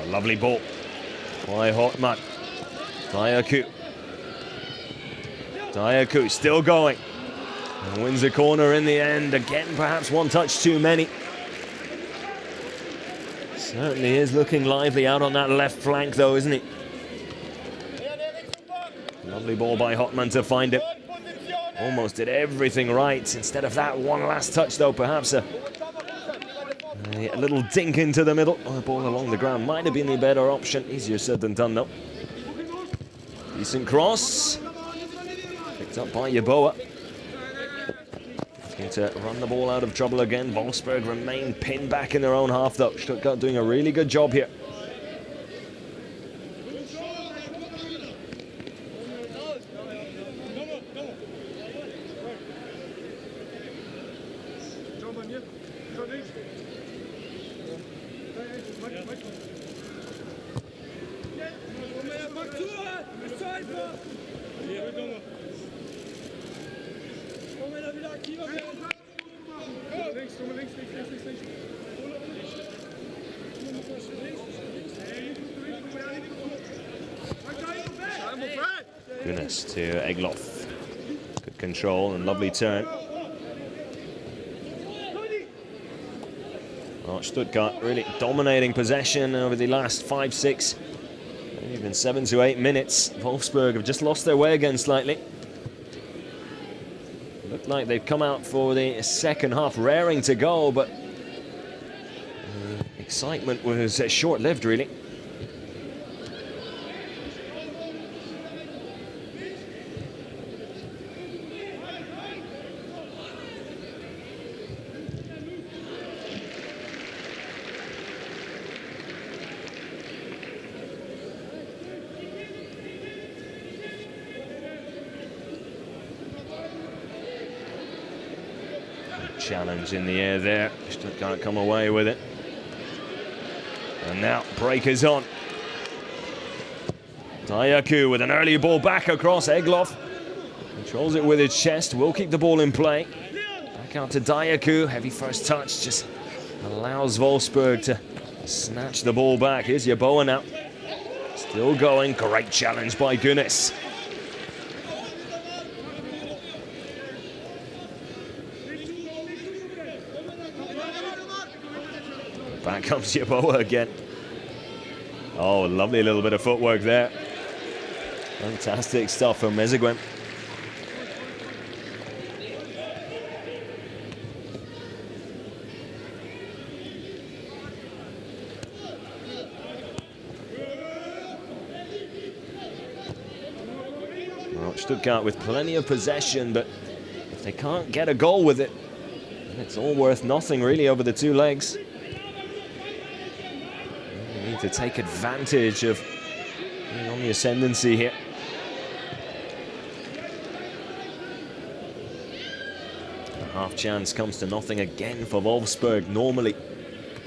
Lovely ball by Hotman. Dayaku still going. And wins the corner in the end. Again, perhaps one touch too many. Certainly is looking lively out on that left flank though, isn't he? Lovely ball by Hotman to find him. Almost did everything right. Instead of that one last touch though, perhaps a little dink into the middle. Oh, the ball along the ground might have been the better option. Easier said than done though. Decent cross. Picked up by Yeboah. Looking to run the ball out of trouble again. Wolfsburg remain pinned back in their own half though. Stuttgart doing a really good job here. Goodness to Egloff. Good control and lovely turn. Well, Stuttgart really dominating possession over the last 5, 6, even 7 to 8 minutes. Wolfsburg have just lost their way again slightly. Looked like they've come out for the second half raring to go, but excitement was short-lived really. Challenge in the air there. Stuttgart come away with it. And now breakers on. Dayaku with an early ball back across Egloff. Controls it with his chest. Will keep the ball in play. Back out to Dayaku. Heavy first touch. Just allows Wolfsburg to snatch the ball back. Here's Yeboah now. Still going. Great challenge by Gunas. Back comes Yeboah again. Oh, lovely little bit of footwork there. Fantastic stuff from Meziguen. Well, Stuttgart with plenty of possession, but if they can't get a goal with it, then it's all worth nothing really over the two legs. To take advantage of being on the ascendancy here. A half chance comes to nothing again for Wolfsburg. Normally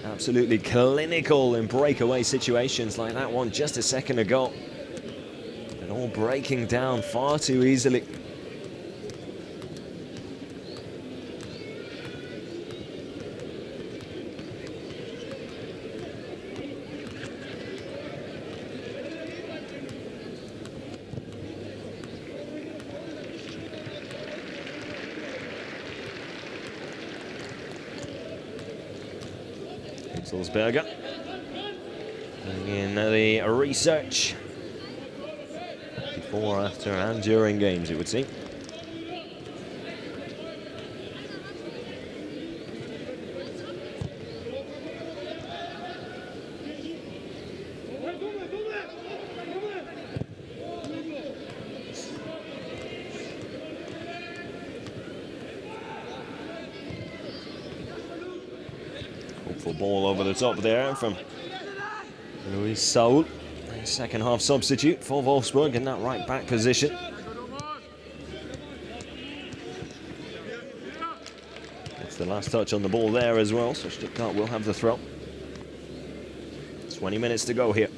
absolutely clinical in breakaway situations like that one just a second ago. And all breaking down far too easily. Salzberger in the research before, after and during games, it would seem. Ball over the top there from Luis Saul. second half substitute for Wolfsburg in that right back position. It's the last touch on the ball there as well, so Stuttgart will have the throw. 20 minutes to go here.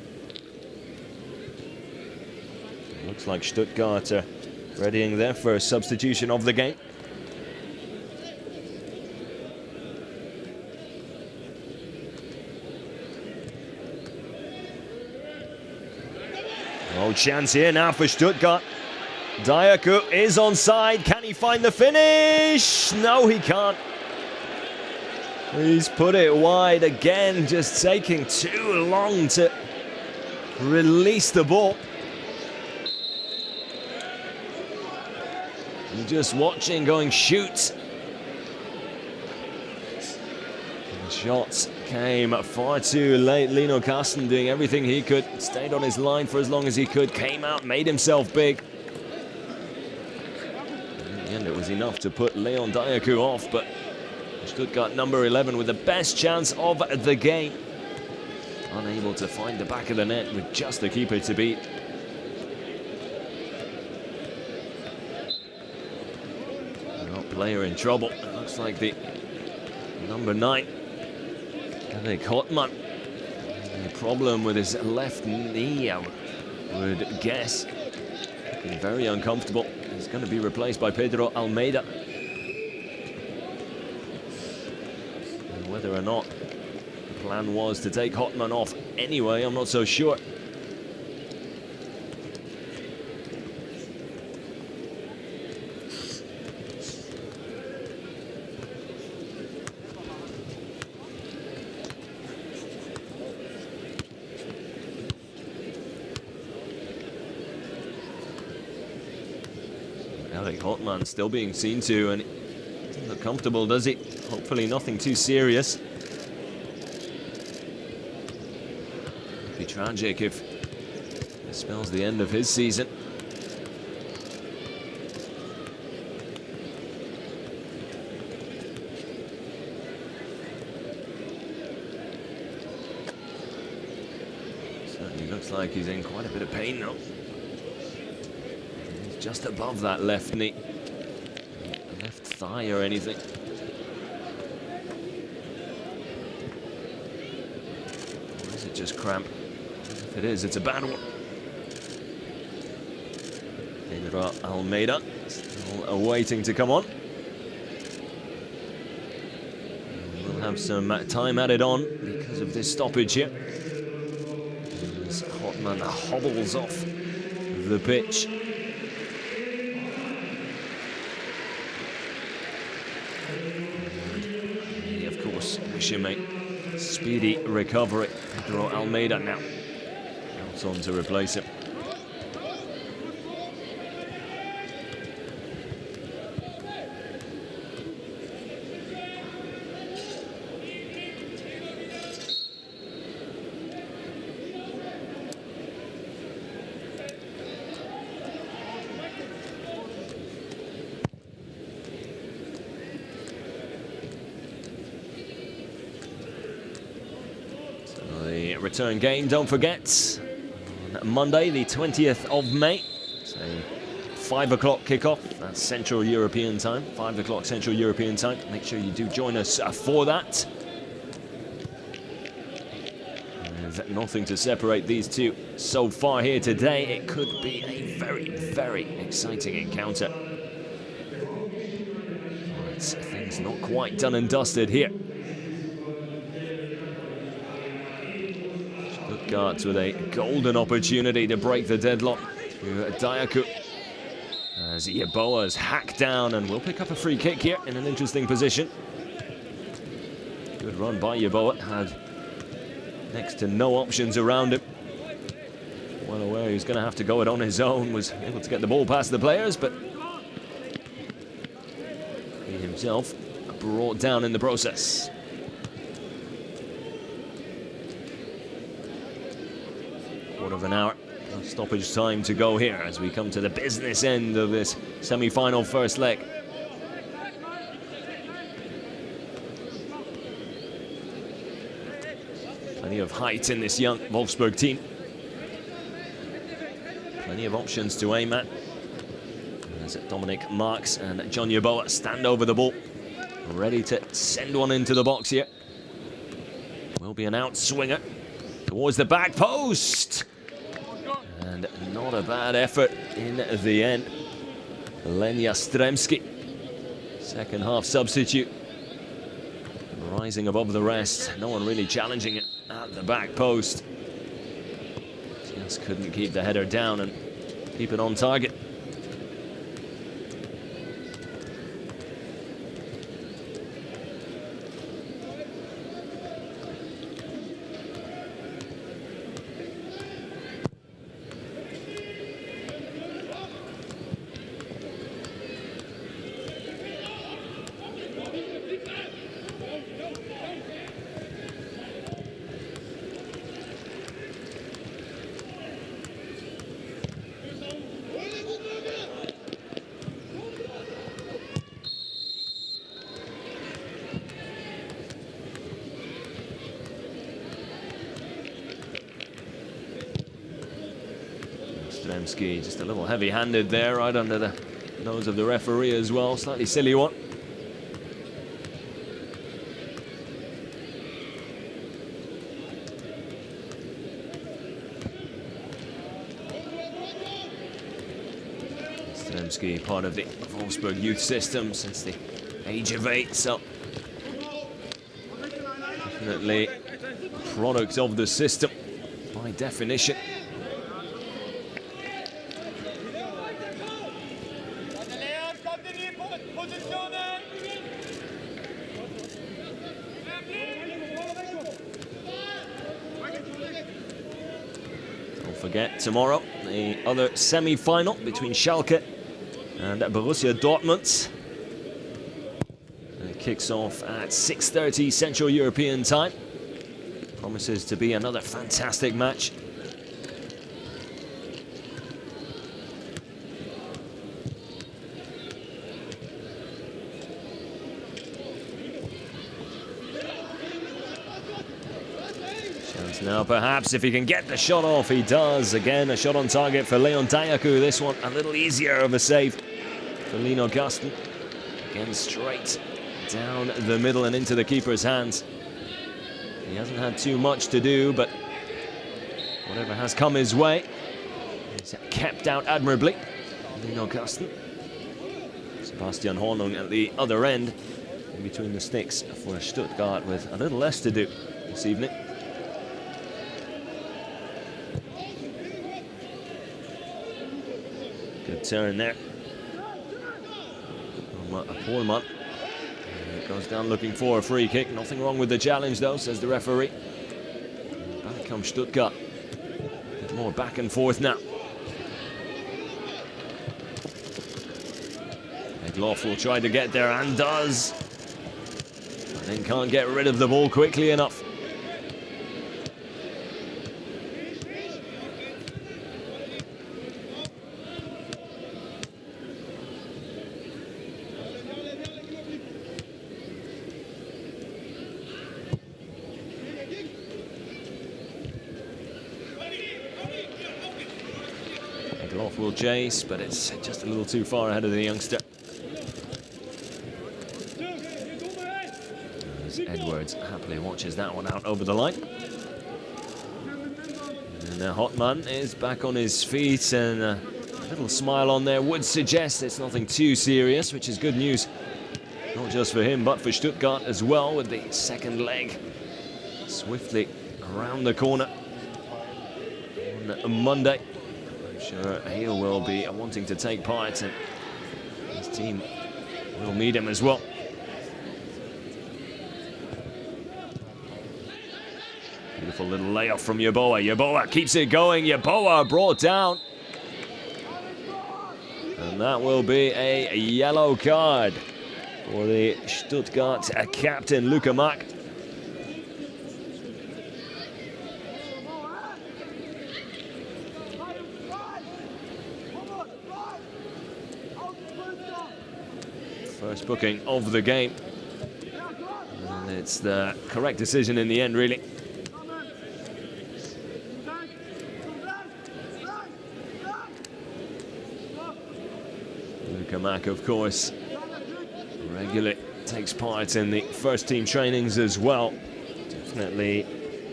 It looks like Stuttgart are readying their first substitution of the game. Oh, chance here now for Stuttgart. Diaku is onside. Can he find the finish? No, he can't. He's put it wide again, just taking too long to release the ball. And just watching, going shoot. The shots came far too late. Lino Carsten doing everything he could, stayed on his line for as long as he could, came out, made himself big. In the end, it was enough to put Leon Diaku off, but Stuttgart number 11 with the best chance of the game. Unable to find the back of the net with just the keeper to beat. Player in trouble. It looks like the number 9, Erik Hottmann. The problem with his left knee, I would guess. Looking very uncomfortable. He's going to be replaced by Pedro Almeida. And whether or not the plan was to take Hottmann off anyway, I'm not so sure. Erik Hottmann still being seen to, and he doesn't look comfortable, does he? Hopefully nothing too serious. It'd be tragic if this spells the end of his season. Certainly looks like he's in quite a bit of pain now. Just above that left knee, left thigh or anything. Or is it just cramp? If it is, it's a bad one. Pedro Almeida still awaiting to come on. We'll have some time added on because of this stoppage here. As Hottmann hobbles off the pitch. Wish him a speedy recovery. Pedro Almeida now comes on to replace him. Return game, don't forget, on Monday the 20th of May, so 5 o'clock kickoff, that's Central European time, 5 o'clock Central European time. Make sure you do join us for that. There's nothing to separate these two so far here today. It could be a very, very exciting encounter. But things not quite done and dusted here. Stuttgart with a golden opportunity to break the deadlock to Diaku. As Yeboah's hacked down and will pick up a free kick here in an interesting position. Good run by Yeboah, had next to no options around him. Well aware he was going to have to go it on his own, was able to get the ball past the players, but he himself brought down in the process. Quarter of an hour of stoppage time to go here as we come to the business end of this semi-final first leg. Plenty of height in this young Wolfsburg team. Plenty of options to aim at. As Dominic Marks and John Yeboah stand over the ball, ready to send one into the box here. Will be an outswinger towards the back post. And not a bad effort in the end. Len Jastrzębski, second half substitute, rising above the rest. No one really challenging it at the back post. Just couldn't keep the header down and keep it on target. Jastrzębski just a little heavy-handed there, right under the nose of the referee as well. Slightly silly one. Jastrzębski, part of the Wolfsburg youth system since the age of 8, so definitely a product of the system by definition. Forget tomorrow, the other semi-final between Schalke and Borussia Dortmund. It kicks off at 6:30 Central European time. Promises to be another fantastic match. Now perhaps if he can get the shot off, he does. Again, a shot on target for Leon Dayaku. This one a little easier of a save for Lino Gaston. Again, straight down the middle and into the keeper's hands. He hasn't had too much to do, but whatever has come his way, he's kept out admirably. Lino Gaston. Sebastian Hornung at the other end, in between the sticks for Stuttgart with a little less to do this evening. Good turn there. A poor man. Goes down looking for a free kick. Nothing wrong with the challenge though, says the referee. Back comes Stuttgart. A bit more back and forth now. Egloff will try to get there and does. But then can't get rid of the ball quickly enough. Egloff will chase, but it's just a little too far ahead of the youngster. As Edwards happily watches that one out over the line. And Hotman is back on his feet, and a little smile on there would suggest it's nothing too serious, which is good news. Not just for him, but for Stuttgart as well, with the second leg swiftly around the corner on Monday. Sure, he will be wanting to take part, and his team will need him as well. Beautiful little layoff from Yeboah. Yeboah keeps it going. Yeboah brought down. And that will be a yellow card for the Stuttgart captain, Luka Mack. First booking of the game. And it's the correct decision in the end, really. Luka Mak, of course, regularly takes part in the first team trainings as well. Definitely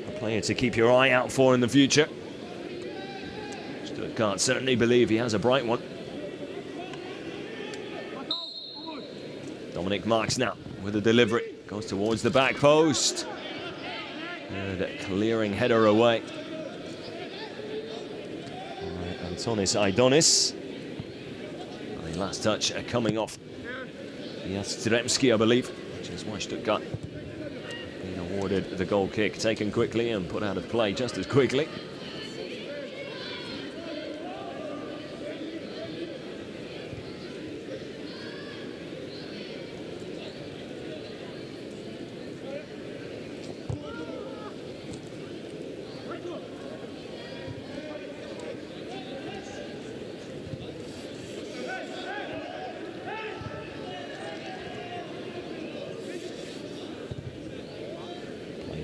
a player to keep your eye out for in the future. Stuttgart certainly believe he has a bright one. Dominic Marks now with a delivery. Goes towards the back post. And a clearing header away. Antonis Aidonis. The last touch coming off Jastrzębski, I believe, which is why Stuttgart being awarded the goal kick, taken quickly and put out of play just as quickly.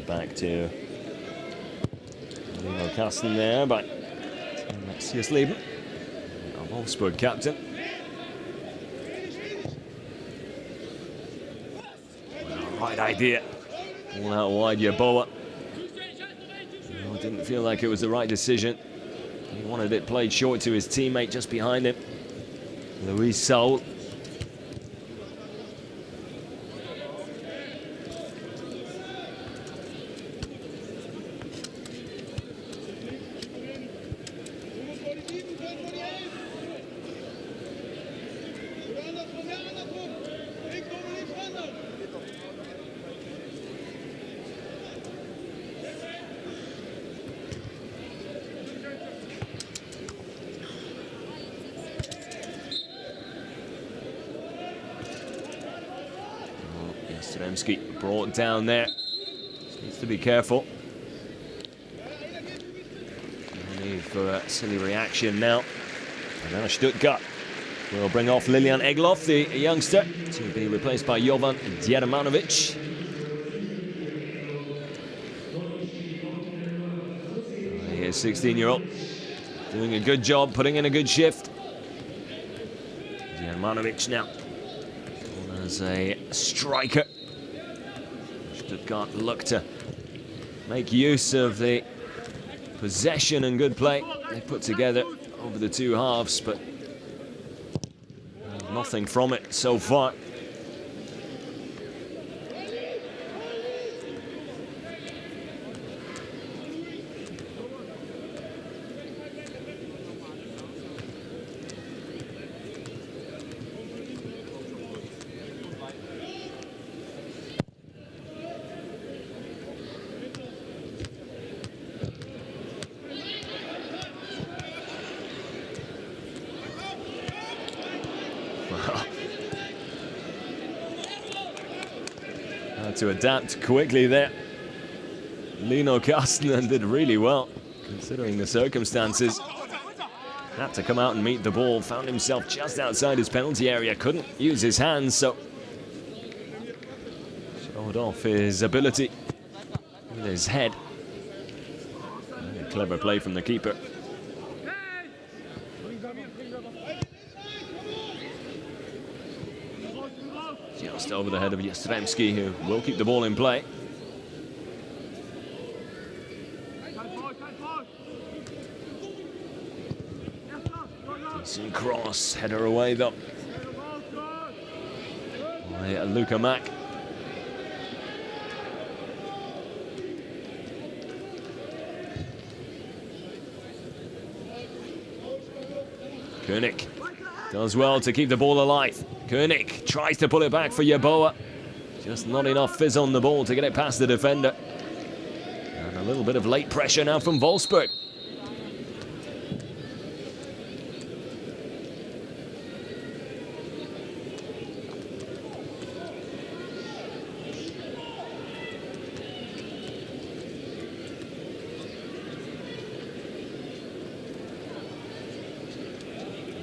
Back to Lino Carsten there by Matthias Leben, our Wolfsburg captain. Well, right idea. All out wide, Yeboah. No, didn't feel like it was the right decision. He wanted it played short to his teammate just behind him, Luis Saul. Jastrzębski brought down there. Needs to be careful. No need for a silly reaction now. And now Stuttgart will bring off Lilian Egloff, the youngster, to be replaced by Jovan Djermanovic. Here's 16-year-old doing a good job, putting in a good shift. Djermanovic now as a striker. Stuttgart look to make use of the possession and good play they put together over the two halves, but nothing from it so far. Had to adapt quickly there. Lino Carsten did really well, considering the circumstances. Had to come out and meet the ball, found himself just outside his penalty area, couldn't use his hands, so showed off his ability with his head. A clever play from the keeper. Just over the head of Jastrzębski, who will keep the ball in play. Decent cross, header away though. By Luka Mak. König does well to keep the ball alive. König tries to pull it back for Yeboah. Just not enough fizz on the ball to get it past the defender. And a little bit of late pressure now from Wolfsburg.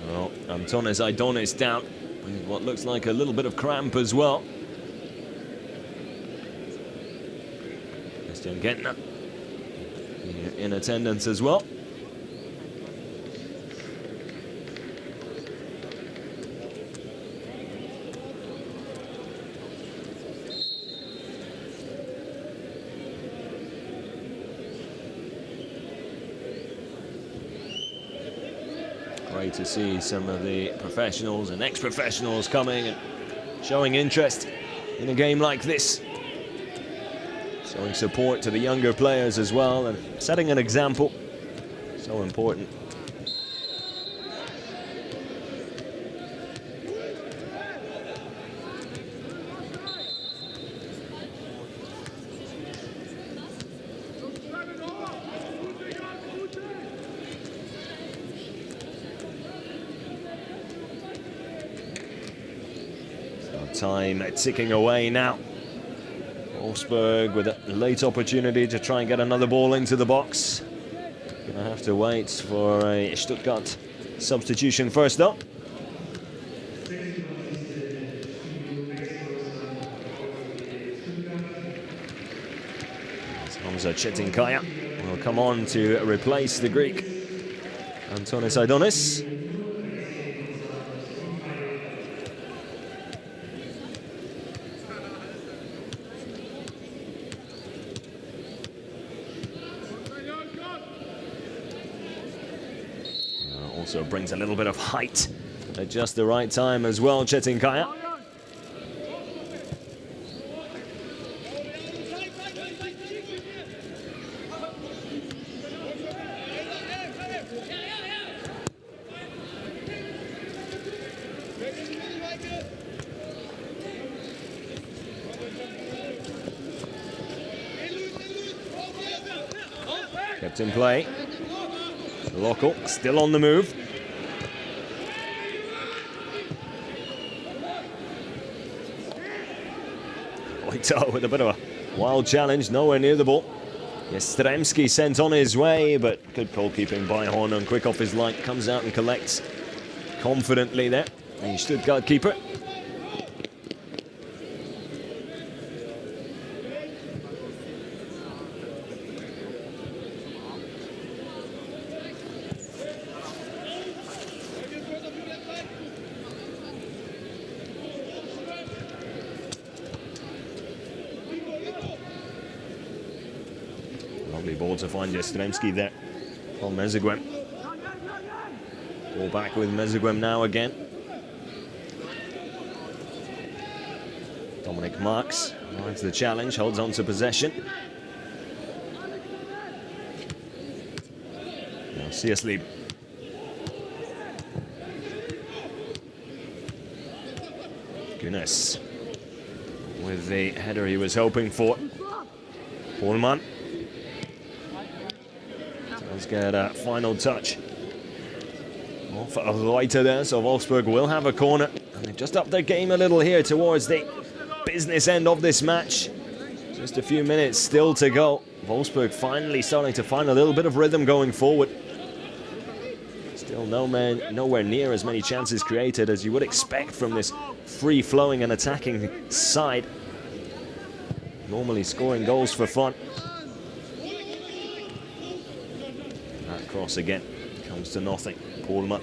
Well, Antonis Aidonis down with what looks like a little bit of cramp as well. Christian Gentner in attendance as well. to see some of the professionals and ex-professionals coming and showing interest in a game like this. Showing support to the younger players as well and setting an example. So important. Time ticking away now. Wolfsburg with a late opportunity to try and get another ball into the box. Gonna have to wait for a Stuttgart substitution first up. Hamza Çetinkaya will come on to replace the Greek Antonis Aidonis. Also brings a little bit of height at just the right time as well, Çetinkaya. Kept in play. Local still on the move. Oito with a bit of a wild challenge, nowhere near the ball. Jastrzębski sent on his way, but good goalkeeping by Hornung. Quick off his line, comes out and collects confidently there. The Stuttgart keeper. Lovely ball to find Jastrzębski there from Meziguem. Ball back with Meziguem now again. Dominic Marks rides the challenge, holds on to possession. Now Sierslieb. Goodness. With the header he was hoping for. Pohlmann. Let's get a final touch off a Reuter there, so Wolfsburg will have a corner. And they've just upped their game a little here towards the business end of this match. Just a few minutes still to go. Wolfsburg finally starting to find a little bit of rhythm going forward. Still nowhere near as many chances created as you would expect from this free-flowing and attacking side. Normally scoring goals for fun. Cross again, comes to nothing. Pohlmann.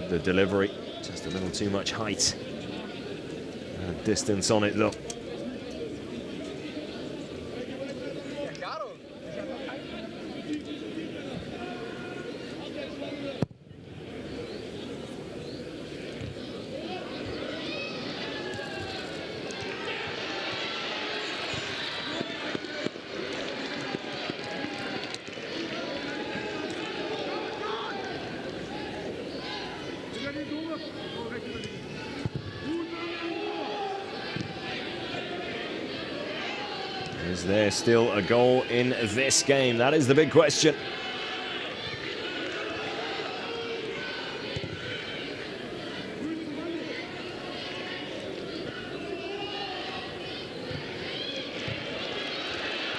The delivery, just a little too much height. Distance on it though. Is there still a goal in this game? That is the big question.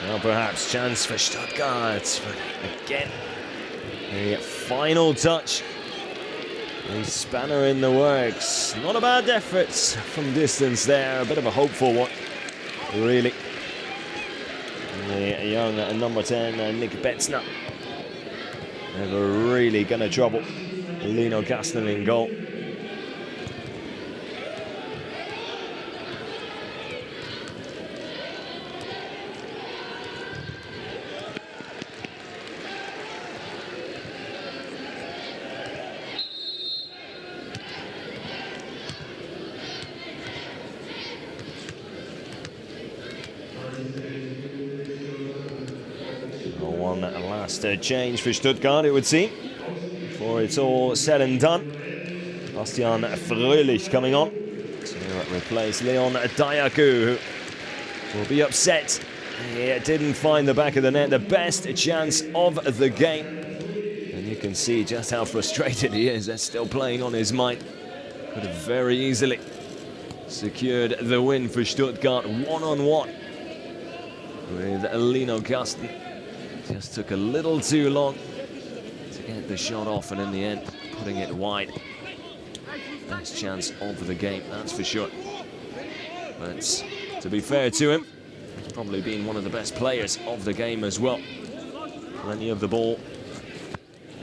Well, perhaps chance for Stuttgart, but again, a final touch. A spanner in the works. Not a bad effort from distance there. A bit of a hopeful one, really. The young number 10, Nick Betzner, never really going to trouble Lino Castel in goal. Last change for Stuttgart, it would seem, before it's all said and done. Bastian Fröhlich coming on to replace Leon Diaku, who will be upset. He didn't find the back of the net, the best chance of the game. And you can see just how frustrated he is. That's still playing on his mind. Could have very easily secured the win for Stuttgart, one-on-one with Lino Kasten. Just took a little too long to get the shot off, and in the end, putting it wide. Best chance of the game, that's for sure. But to be fair to him, he's probably been one of the best players of the game as well. Plenty of the ball,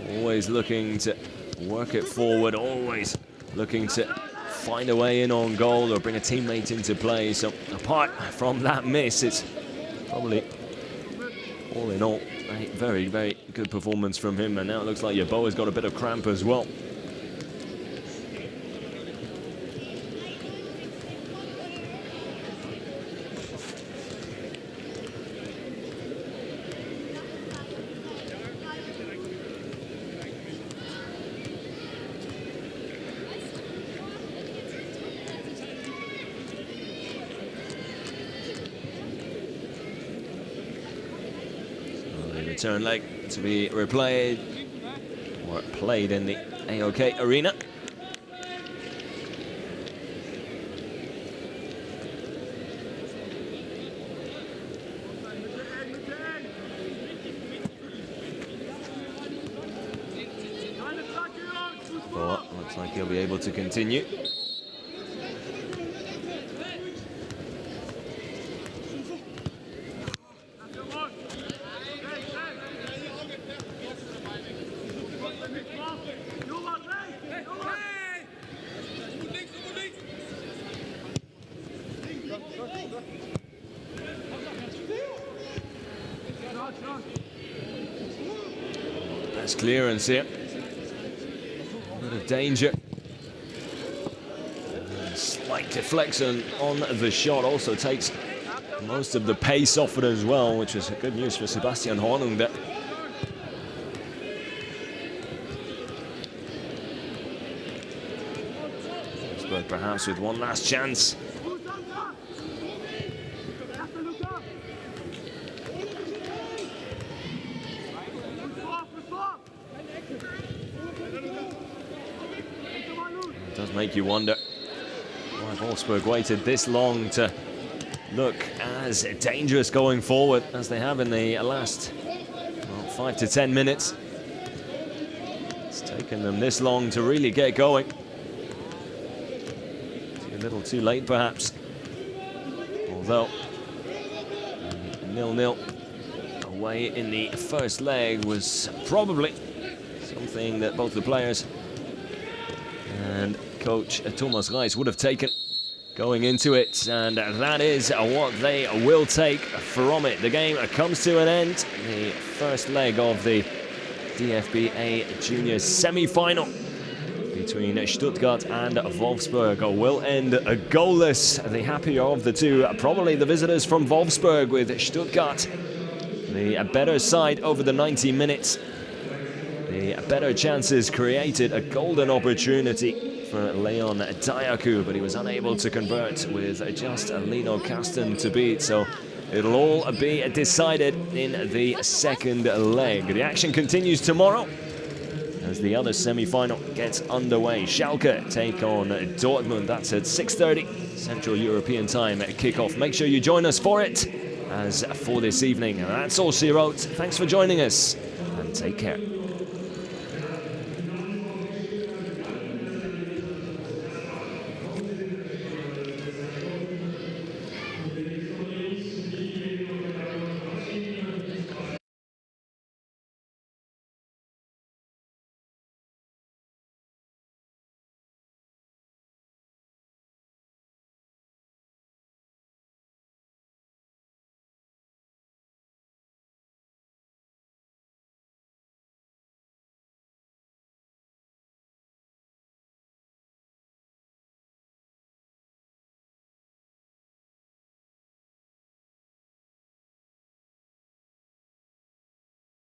always looking to work it forward, always looking to find a way in on goal or bring a teammate into play. So apart from that miss, it's probably, all in all, a very, very good performance from him. And now it looks like Yeboah has got a bit of cramp as well. Return leg to be replayed or played in the AOK arena. Well, looks like he'll be able to continue. Best clearance here. A bit of danger. Slight deflection on the shot, also takes most of the pace off it as well, which is good news for Sebastian Hornung there. Wolfsburg perhaps with one last chance. It does make you wonder why Wolfsburg waited this long to look as dangerous going forward as they have in the last 5 to 10 minutes. It's taken them this long to really get going. A little too late perhaps, although 0-0 away in the first leg was probably something that both the players and coach Thomas Reis would have taken going into it, and that is what they will take from it. The game comes to an end. The first leg of the DFB Juniors semi-final between Stuttgart and Wolfsburg will end goalless. The happier of the two, probably the visitors from Wolfsburg, with Stuttgart the better side over the 90 minutes. The better chances created, a golden opportunity for Leon Diaku, but he was unable to convert with just Lino Kasten to beat. So it'll all be decided in the second leg. The action continues tomorrow as the other semi-final gets underway. Schalke take on Dortmund. That's at 6:30 Central European Time at kickoff. Make sure you join us for it. As for this evening, that's all she wrote. Thanks for joining us, and take care.